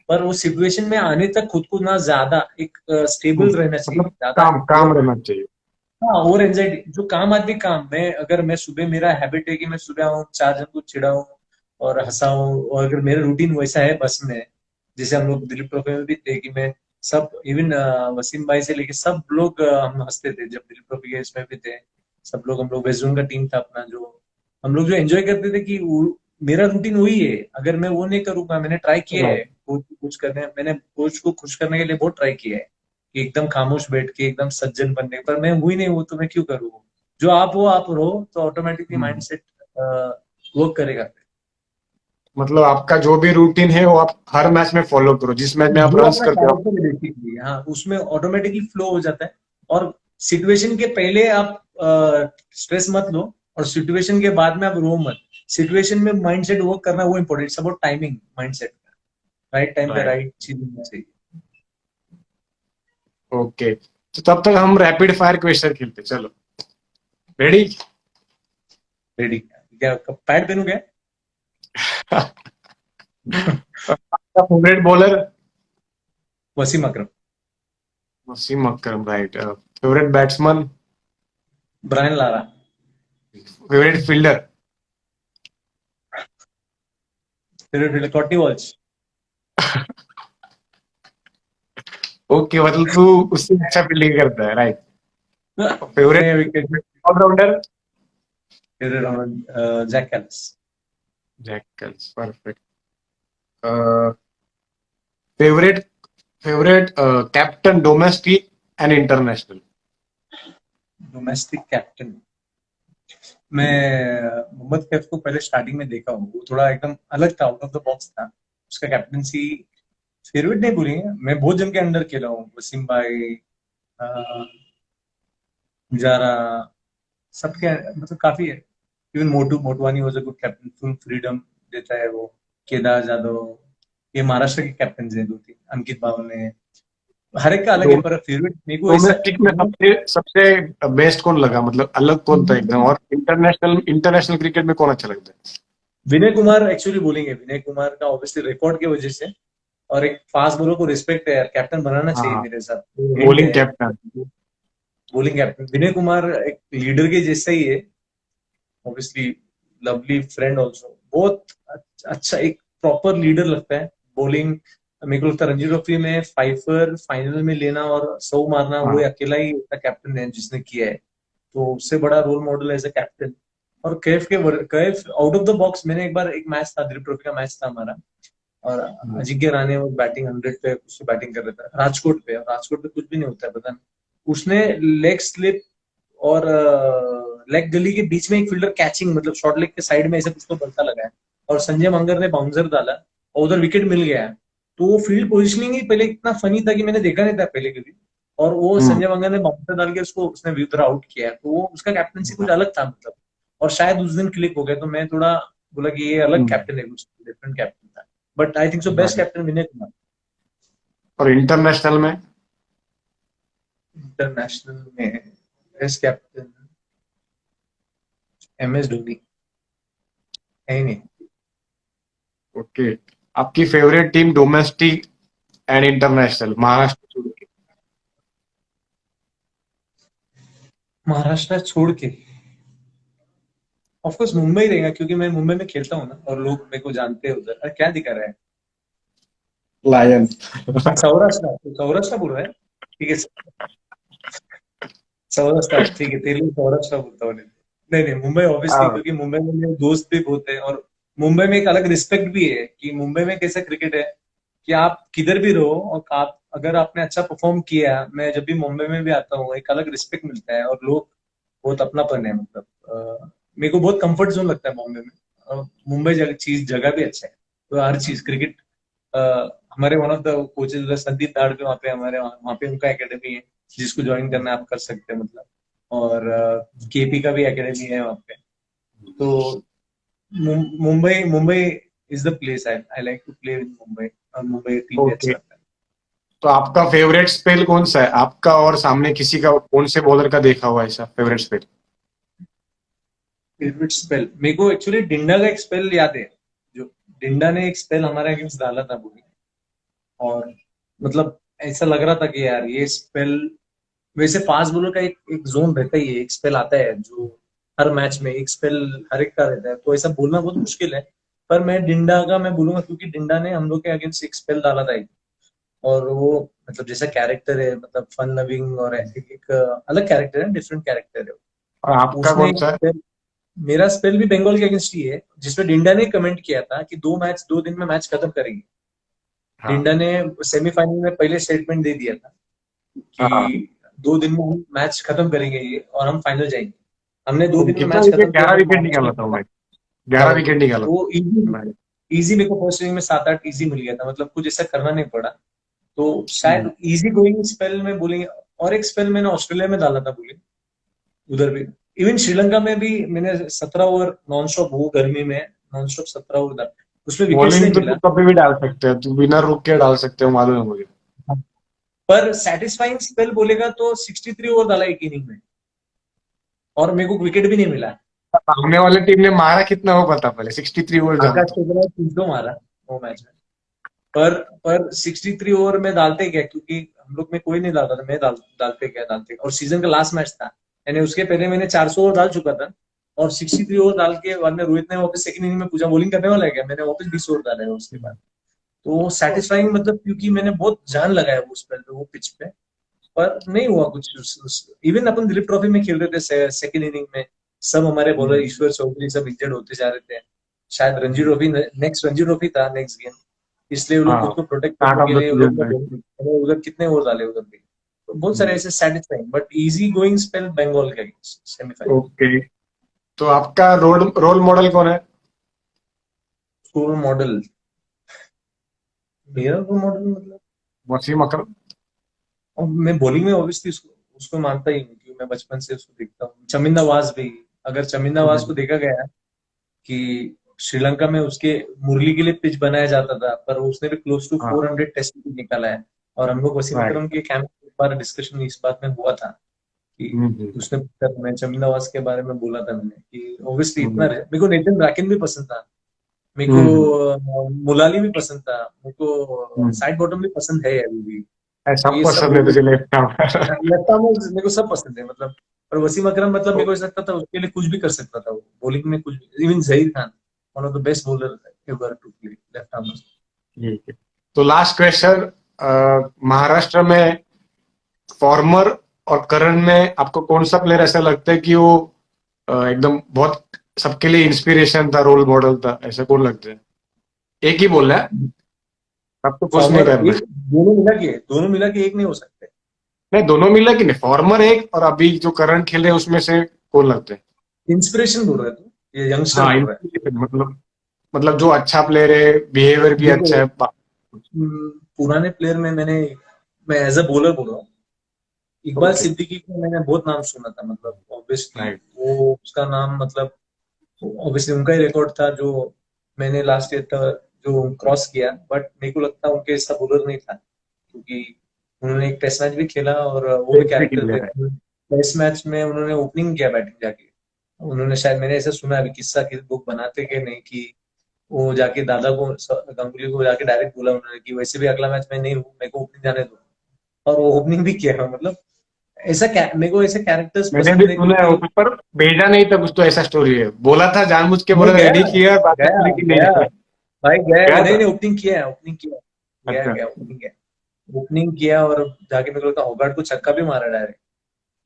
पर वो सिचुएशन में आने तक खुद को ना ज्यादा एक स्टेबल रहना चाहिए, मतलब ज्यादा काम काम रहना चाहिए। हाँ ओवर एंजाइटी। जो काम आदमी काम, मैं सुबह, मेरा हैबिट है कि मैं सुबह आऊँ, 4 जन को चिढ़ाऊं और हंसाऊं, और अगर मेरा रूटीन वैसा है बस में, जैसे हम लोग दिलीप ट्रॉफी में भी थे कि मैं सब, इवन वसीम भाई से लेके सब लोग हम हंसते थे जब दिलीप ट्रॉफी के इसमें भी थे। सब लोग, हम लोग वेस्ट जोन का टीम था अपना, जो हम लोग जो एंजॉय करते थे कि मेरा रूटीन वही है, अगर मैं वो नहीं करूंगा, मैंने ट्राई किया है राइट। कोच को खुश करने, मैंने कोच को खुश करने के लिए बहुत ट्राई किया है कि एकदम खामोश बैठ के एकदम सज्जन बनने, पर मैं हुई नहीं, वो तो मैं क्यों करूँ। जो आप हो आप रहो, तो ऑटोमेटिकली हम्म। माइंडसेट वर्क करेगा। मतलब आपका जो भी रूटीन है वो आप हर मैच में फॉलो करो, जिस मैच में आप जो रन्स अपना करते हो आप। कैरेक्टर है बेसिकली, हाँ उसमें ऑटोमेटिकली फ्लो हो जाता है। और सिचुएशन के पहले आप स्ट्रेस मत लो, और सिचुएशन के बाद में आप रो मत। सिचुएशन में माइंडसेट वर्क करना वो important, it's about timing mindset का, राइट टाइम पे राइट। राइट चीज होनी चाहिए। ओके, तो तब तक हम रैपिड फायर क्वेश्चन खेलते, चलो। रेडी? रेडी? क्या पैड पहनू क्या? आपका favourite bowler? Wasim Akram. Wasim Akram, right. Favourite batsman? Brian Lara. Favourite fielder? Favourite Courtney Walsh. Okay, मतलब तू उससे अच्छा फील्डिंग करता है, राइट। फेवरेट नहीं wicket. Allrounder? Favourite Jacques Kallis. Jackals, perfect. Favourite favourite captain, domestic and international? Domestic captain मैं मोहम्मद कैफ को पहले स्टार्टिंग में देखा हूँ, वो थोड़ा एकदम अलग था, आउट ऑफ द बॉक्स था। उसका कैप्टनसी फेवरेट नहीं बोलेंगे, मैं बहुत जन के अंडर खेला हूँ, वसीम भाई, पुजारा, सबके मतलब काफी है। Even Motwani was a good captain, full freedom देता है वो। केदार जाधव, ये महाराष्ट्र के कैप्टन हैं दो तीन, अंकित बावने, हर एक का अलग है, पर फेवरेट मेरे को ऐसा डोमेस्टिक में सबसे सबसे बेस्ट कौन लगा, मतलब अलग कौन था एकदम, और इंटरनेशनल इंटरनेशनल क्रिकेट में कौन अच्छा लगता है? विनय कुमार एक्चुअली बोलेंगे, विनय कुमार का ऑब्वियसली रिकॉर्ड की वजह से, और एक फास्ट बॉलर को रिस्पेक्ट है यार, कैप्टन बनाना चाहिए हाँ, मेरे साथ, हिंट बॉलिंग है। Captain. Bowling captain Vinay Kumar एक लीडर के जैसा ही है, ऑब्वियसली लवली फ्रेंड ऑल्सो, बहुत अच्छा एक प्रॉपर लीडर लगता है। बॉलिंग मेरे को लगता है रणजी ट्रॉफी में फाइफर फाइनल में लेना और 100 मारना, वो हाँ। अकेला ही कैप्टन है जिसने किया है, तो उससे बड़ा role model as a captain. और Kaif out of the box, मैंने एक बार एक मैच था, दिलीप ट्रॉफी का मैच था हमारा, और अजिंक्य रहाणे वो बैटिंग 100 पे उससे बैटिंग कर रहा था राजकोट पे कुछ भी नहीं होता है, पता नहीं, उसने लेग स्लिप और लेग गली के बीच में एक फील्डर कैचिंग, मतलब शॉर्ट लेग के साइड में ऐसे कुछ तो बलता लगा है, और संजय मंगर ने बाउंसर डाला और उधर विकेट मिल गया है। तो वो फील्ड पोजिशनिंग ही पहले इतना फनी था कि मैंने देखा नहीं था पहले कभी, और वो हम्म। संजय मंगर ने बाउंसर डाल के उसको उसने उधर आउट किया, तो वो उसका कैप्टनसी कुछ अलग था मतलब, और शायद उस दिन क्लिक हो गया, तो मैं थोड़ा बोला कि ये अलग हम्म। कैप्टन है, कुछ डिफरेंट कैप्टन था। But I think so best Right. Captain Vinay Kumar. और इंटरनेशनल में? इंटरनेशनल में बेस्ट कैप्टन MS धोनी है ही नहीं। ओके। आपकी favourite team domestic and international, Maharashtra छोड़ के? महाराष्ट्र छोड़ के ऑफकोर्स मुंबई रहेगा, क्योंकि मैं मुंबई में खेलता हूँ ना, और लोग मेरे को जानते हैं उधर। अरे क्या दिखा रहा है? लायन। सौराष्ट्र बोल रहा है, ठीक है। सौराष्ट्र ठीक है, तेरे लिए सौराष्ट्र बोलता हूँ। नहीं नहीं, मुंबई ऑब्वियसली, हाँ। क्योंकि मुंबई में मेरे दोस्त भी बहुत है, और मुंबई में एक अलग रिस्पेक्ट भी है कि मुंबई में कैसा क्रिकेट है कि आप किधर भी रहो, और आप अगर आपने अच्छा परफॉर्म किया, मैं जब भी मुंबई में भी आता हूँ, एक अलग रिस्पेक्ट मिलता है, और लोग बहुत अपनापन है, मतलब मेरे को बहुत कंफर्ट जोन लगता है बॉम्बे में। मुंबई जगह भी अच्छा है, तो हर चीज क्रिकेट, हमारे one of the coaches Sandeep दाड़ वहाँ पे, हमारे वहाँ पे उनका एकेडमी है, जिसको ज्वाइन करना आप कर सकते हैं मतलब, और KP का भी एकेडमी है वहाँ पे। तो Mumbai Mumbai is the place I like to play in Mumbai, और मुंबई टीम भी अच्छा ओके। लगता है। तो आपका फेवरेट स्पेल कौन सा है आपका, और सामने किसी का कौन से बॉलर का देखा हुआ ऐसा फेवरेट स्पेल? फेवरेट स्पेल मेरे को एक्चुअली डिंडा का एक स्पेल याद है, जो डिंडा ने एक स्पेल हमारे अगेंस्ट डाला था पूरी, और मतलब ऐसा लग रहा था कि यार ये स्पेल, वैसे फास्ट बॉलर का एक जोन रहता ही है, एक स्पेल आता है जो हर मैच में एक स्पेल हर एक का रहता है, तो ऐसा बोलना बहुत मुश्किल है, पर मैं डिंडा का मैं बोलूंगा, क्योंकि डिंडा ने हम लोग के अगेंस्ट एक स्पेल डाला था एक, और वो मतलब जैसा कैरेक्टर है, मतलब फन लविंग, और एक अलग कैरेक्टर है, डिफरेंट कैरेक्टर है। और आपका उसने कौन सा है? मेरा स्पेल भी बंगाल के अगेंस्ट ही है, जिसमें डिंडा ने कमेंट किया था कि 2 दिन में मैच खत्म करेंगे। हाँ। डिंडा ने सेमीफाइनल में पहले स्टेटमेंट दे दिया था कि हाँ। 2 दिन में हम मैच खत्म करेंगे ये, और हम फाइनल जाएंगे। हमने दो तो दिन में कितना मैच विकेट, खत्म किया, 11 बट विकेट महाराष्ट्र निकाला ने था जीता। भाई? 11 11 विकेट विकेट निकाला तो इजी, था। इजी मेरे को फर्स्ट इनिंग में 7-8 इजी मिल गया था, मतलब कुछ ऐसा करना नहीं पड़ा, तो हम्म। शायद इजी गोइंग स्पेल में बोलेंगे। और एक स्पेल मैंने ऑस्ट्रेलिया में डाला था बोले, उधर भी, इवन श्रीलंका में भी मैंने 17 ओवर नॉन स्टॉप, वो गर्मी में नॉन स्टॉप 17 ओवर डाला, उसमें विकेट्स बॉलिंग नहीं तो मिला। तू कभी भी डाल सकते हो, तू बिना रुक के डाल सकते हो, मालूम है मुझे। पर सेटिस्फाइंग स्पेल बोलेगा तो 63 ओवर डाला एक इनिंग में, और मेरे को विकेट भी नहीं मिला। सामने वाले टीम ने मारा कितना हो पता, पहले 63 ओवर आकाश जानता हूँ। चोपड़ा ने 300 मारा वो मैच में, पर 63 ओवर में डालते क्या, क्योंकि हम लोग में कोई नहीं डालता था, मैं डालते क्या, और सीजन का लास्ट मैच था, यानी उसके पहले मैंने 400 ओवर डाल चुका था, और 63 ओवर डाल के बाद में रोहित ने वापस सेकंड इनिंग में पूछा बॉलिंग करने वाला है क्या, मैंने वापस 20 ओवर डाले हैं उसके बाद। तो सेटिस्फाइंग मतलब, क्योंकि मैंने बहुत जान लगाया वो स्पेल पे, वो पिच पे, पर नहीं हुआ कुछ। इवन अपन दिलीप ट्रॉफी में खेल रहे थे सेकंड इनिंग में, सब हमारे बॉलर ईश्वर चौधरी सब इंजर्ड होते जा रहे थे, शायद Ranji trophy, next Ranji trophy था नेक्स्ट गेम, इसलिए वो लोग खुद हाँ, को प्रोटेक्ट स्टार्ट करने ऑफ के द लिए वो लोग सीजन ने था। उधर कितने ओवर डाले उधर भी, तो बहुत सारे ऐसे satisfying but easy going spell Bengal के सेमीफाइनल। ओके। तो आपका रोल मॉडल कौन है? रोल मॉडल, मेरा रोल मॉडल मतलब, वसीम अकरम। और मैं बॉलिंग में ऑब्वियसली उसको उसको मानता ही हूँ, क्योंकि मैं बचपन से उसको देखता हूँ। चमिंदा वाज भी, अगर चमिंदा वाज को देखा गया कि श्रीलंका में उसके मुरली के लिए पिच बनाया जाता था, पर उसने भी क्लोज टू हाँ 400 टेस्ट भी निकाला है। और हम लोग वसीम राइट। अकरम के कैंप में एक बार डिस्कशन इस बात में हुआ था कि उसने, मैं चमिंदा वाज के बारे में बोला था मैंने कि ऑब्वियसली इतना मेरे को नेथन राकिन भी पसंद था, मेरे को मुलाली भी पसंद था, मेरे को साइड बॉटम भी पसंद है अभी भी। तो सब ये सब पसंद है तुझे लेफ्ट आर्म। लेफ्ट आर्म मेरे को सब पसंद है मतलब। और वसीम अकरम मतलब मेरे को ऐसा लगता था उसके लिए कुछ भी कर सकता था वो, बॉलिंग में कुछ भी। Even Zaheer Khan, one of the best bowler ever to play left arm. ठीक है। तो लास्ट क्वेश्चन, महाराष्ट्र में फॉर्मर और करंट में आपको कौन सा प्लेयर ऐसा लगता है कि वो एकदम बहुत सबके लिए इंस्पिरेशन था, रोल मॉडल था, ऐसा कौन लगता है? एक ही बोलना है, आपको कुछ नहीं फॉर्मर करना एक, है। दोनों मिला के एक नहीं हो सकते। नहीं, दोनों मिला कि नहीं, फॉर्मर एक और अभी जो करंट खेल रहे हैं उसमें से कौन लगता है? इंस्पिरेशन बोल रहे तू, ये यंगस्टर हाँ बोल रहा है? इंस्पिरेशन मतलब जो अच्छा प्लेयर है, बिहेवियर भी देखो, अच्छा है। पुराने प्लेयर में मैं एज अ बॉलर बोल रहा हूँ। इकबाल ओके सिद्दीकी का मैंने बहुत नाम सुना था, मतलब ऑब्वियसली राइट। वो उसका नाम मतलब, ऑब्वियसली उनका ही रिकॉर्ड था जो मैंने लास्ट ईयर तक जो क्रॉस किया। बट मेरे को लगता है उनके ऐसा बॉलर नहीं था, क्योंकि उन्होंने एक टेस्ट मैच भी खेला और वो भी टेस्ट भी कैरेक्टर खेल थे। रहा है। टेस्ट मैच में उन्होंने ओपनिंग किया बैटिंग जाके। उन्होंने शायद, मैंने ऐसा सुना है अभी किस्सा कि बुक बनाते कि नहीं, कि वो जाके दादा को, गांगुली को जाके डायरेक्ट बोला उन्होंने कि वैसे भी अगला मैच मैं नहीं हूँ, मेरे को ओपनिंग जाने दो। और वो ओपनिंग भी किया मतलब। मेरे को ऐसे कैरेक्टर्स मैंने भी पसंद है, सुना है क्योंकि उस पर, भेजा नहीं था कुछ तो ऐसा स्टोरी है, बोला था जानबूझ के, नहीं बोला गया, रेडी किया, बाद में गया बोले कि नहीं गया जाना। भाई गया, गया नहीं था। नहीं ओपनिंग किया है, ओपनिंग किया, गया अच्छा। गया ओपनिंग किया। ओपनिंग किया और जाके मेरे को लगता है होगार्ड को छक्का भी मारा डायरेक्ट।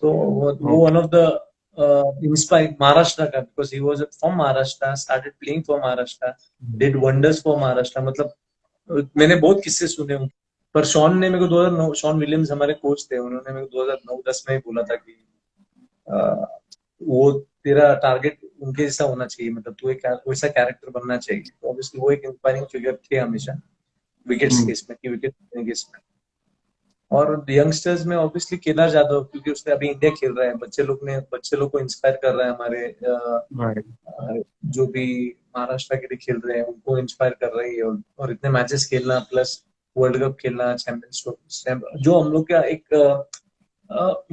तो वो one okay. Of the inspire Maharashtra का, because he was from Maharashtra, started playing for Maharashtra, did wonders for Maharashtra मतलब। मैंने बहुत किस्से सुने हूँ। पर शॉन ने मेरे को 2009, शॉन विलियम्स हमारे कोच थे, उन्होंने मेरे को 2009-10 में ही बोला था कि अ, वो तेरा टारगेट उनके जैसा होना चाहिए, मतलब तू एक वैसा कैरेक्टर बनना चाहिए। तो ऑब्वियसली वो एक इंस्पायरिंग फिगर थे हमेशा विकेट्स केस में, कि विकेट केस में। और यंगस्टर्स में ऑब्वियसली केदार जाधव, क्योंकि उसने अभी इंडिया खेल रहा है, बच्चे लोग को इंस्पायर कर रहा है हमारे, राइट। जो भी महाराष्ट्र के लिए खेल रहे हैं उनको इंस्पायर कर रही है। और इतने मैचेस खेलना, प्लस वर्ल्ड कप खेलना, चैंपियंस ट्रॉफी, जो हम लोग का एक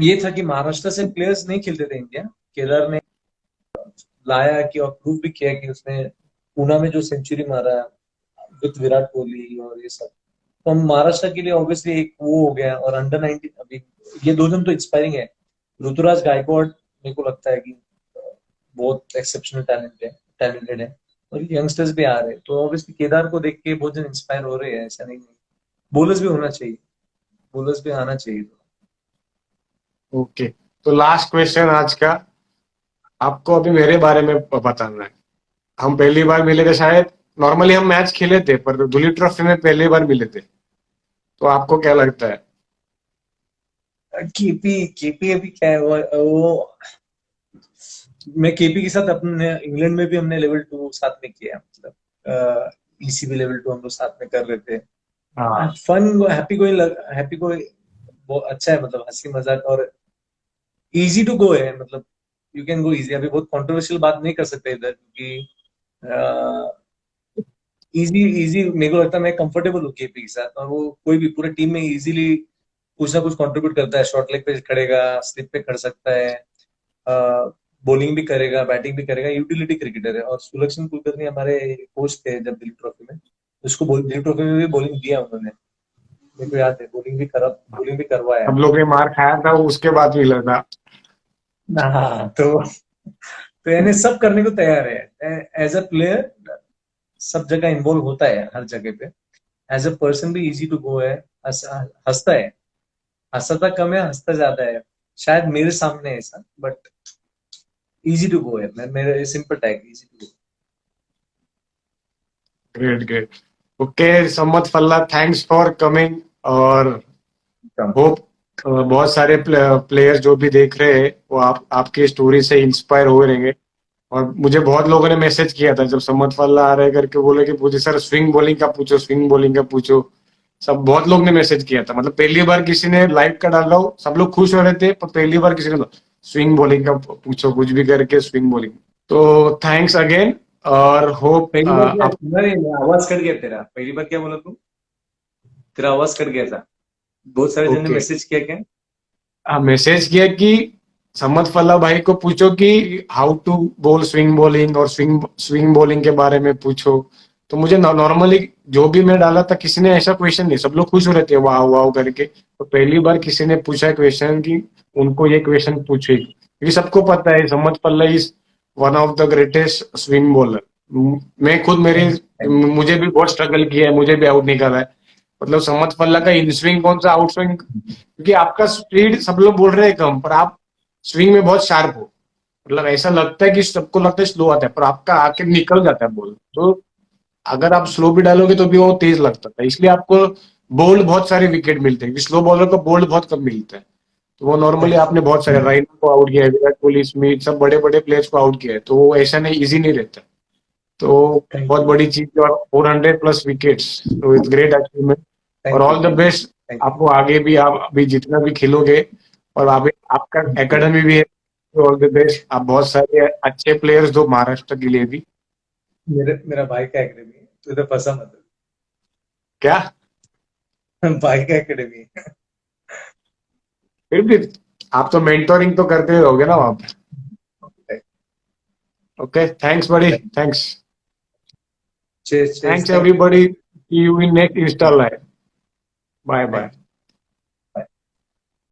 ये था कि महाराष्ट्र से प्लेयर्स नहीं खेलते थे इंडिया। केदार ने लाया कि, और प्रूव भी किया कि उसने पूना में जो सेंचुरी मारा विद विराट कोहली और ये सब। तो हम महाराष्ट्र के लिए ऑब्वियसली एक वो हो गया। और अंडर 19 अभी, ये दो जन तो इंस्पायरिंग है। ऋतुराज गायकवाड़ मेरे को लगता है कि बहुत एक्सेप्शनल टैलेंटेड है। और यंगस्टर्स भी आ रहे हैं, तो ऑब्वियसली केदार को देख के बहुत जन इंस्पायर हो रहे हैं, ऐसा नहीं। बोलर्स भी होना चाहिए, बोलर्स भी आना चाहिए। ओके। तो लास्ट क्वेश्चन आज का, आपको अभी मेरे बारे में बताना है। हम पहली बार मिले थे शायद, नॉर्मली हम मैच खेले थे पर धुली ट्रॉफी में पहली बार मिले थे, तो आपको क्या लगता है? केपी केपी अभी क्या है वो मैं केपी के साथ अपने इंग्लैंड में भी हमने लेवल 2 साथ में किया, मतलब ईसीबी लेवल 2 हम लोग साथ में कर रहे थे। हाँ फन, हैप्पी को बहुत अच्छा है, मतलब हंसी मजाक और इजी टू गो है, मतलब यू कैन गो इजी। अभी बहुत कंट्रोवर्शियल बात नहीं कर सकते इधर, क्योंकि इजी इजी मेरे को लगता है मैं कंफर्टेबल हूँ केपी के साथ। और वो कोई भी पूरे टीम में इजीली कुछ ना कुछ कंट्रीब्यूट करता है, शॉर्ट लेग पे खड़ेगा, स्लिप पे खड़ सकता है, बॉलिंग भी करेगा, बैटिंग भी करेगा, यूटिलिटी क्रिकेटर है। और सुलक्षण कुलकर्णी हमारे कोच थे जब दिलीप ट्रॉफी में, उसको दिलीप ट्रॉफी में भी बॉलिंग दिया उन्होंने, मेरे को याद है, बॉलिंग भी करवाया। हम लोग ने मार खाया था, वो उसके बाद मिला था। हाँ तो यानी सब करने को तैयार है एज अ प्लेयर, सब जगह इन्वॉल्व होता है हर जगह पे। एज अ पर्सन भी इजी टू गो है, हंसता है, हंसता कम है, हंसता ज्यादा है शायद मेरे सामने ऐसा। बट इजी टू गो है, मेरा simple tag easy to great great. Okay सम्मत फल्ला, थैंक्स फॉर कमिंग। और गो। होप बहुत सारे प्लेयर्स जो भी देख रहे हैं वो आपकी स्टोरी से इंस्पायर हो रहेंगे। और मुझे बहुत लोगों ने मैसेज किया था जब सम्मत फल्ला आ रहे करके, बोले कि मुझे सर स्विंग बॉलिंग का पूछो, स्विंग बॉलिंग का पूछो। सब बहुत लोग ने मैसेज किया था, मतलब पहली बार किसी ने लाइव का डाला हो, सब लोग खुश हो रहे थे, पर पहली बार किसी ने स्विंग बॉलिंग का पूछो, कुछ भी करके स्विंग बॉलिंग। तो थैंक्स अगेन, और होप पहली बार क्या आप सुना नहीं, आवाज कट गया तेरा। पहली बार क्या बोला तू? तेरा आवाज कट गया था। बहुत सारे जन ने ओके। मैसेज किया क्या? मैसेज किया कि सम्मत फल्ला भाई को पूछो कि हाउ टू बोल स्विंग बॉलिंग, और स्विंग स्विंग बॉलिंग के बारे में पूछो। तो मुझे नॉर्मली जो भी मैं डाला था, किसी ने ऐसा क्वेश्चन नहीं, सब लोग खुश हो रहे थे वाह वाह करके। तो पहली बार किसी ने पूछा क्वेश्चन कि उनको ये क्वेश्चन पूछे, क्योंकि सबको पता है सम्मत फल्ला is one of the greatest swing bowler. मैं खुद मेरी थैंक मुझे भी बहुत स्ट्रगल किया है, मुझे भी आउट निकाला है। मतलब सम्मत फल्ला का इन स्विंग कौन सा, आउट स्विंग, क्योंकि आपका स्पीड सब लोग बोल रहे हैं कम, पर आप स्विंग में बहुत शार्प हो। मतलब ऐसा लगता है कि सबको लगता है स्लो आता है, पर आपका आके निकल जाता है बॉल। तो अगर आप स्लो भी डालोगे तो भी वो तेज लगता है, इसलिए आपको बोल्ड बहुत सारे विकेट मिलते हैं, स्लो बॉलर को बोल्ड बहुत कम मिलता है। तो वो नॉर्मली आपने बहुत सारे राइनो को आउट किया है, विराट कोहली, स्मिथ, सब बड़े बड़े प्लेयर्स को आउट किया है, तो वो ऐसा नहीं, इजी नहीं रहता। तो बहुत यू। बड़ी चीज है, और 400 प्लस विकेट्स, तो इट्स ग्रेट अचीवमेंट। और thank you. All the best thank you. आपको आगे भी, आप अभी जितना भी खेलोगे, और अभी आपका एकेडमी भी है, ऑल द बेस्ट। आप बहुत सारे अच्छे प्लेयर्स दो महाराष्ट्र के लिए भी। मेरे मेरा भाई का एकेडमी है, तू तो फंसा मत। क्या? भाई का एकेडमी है। फिर भी आप तो मेंटोरिंग तो करते रहोगे ना वहां पे। ओके, थैंक्स बड़ी, थैंक्स। चेस चेस, thanks thank you. Everybody, see you in next Insta live. Bye thank bye. You.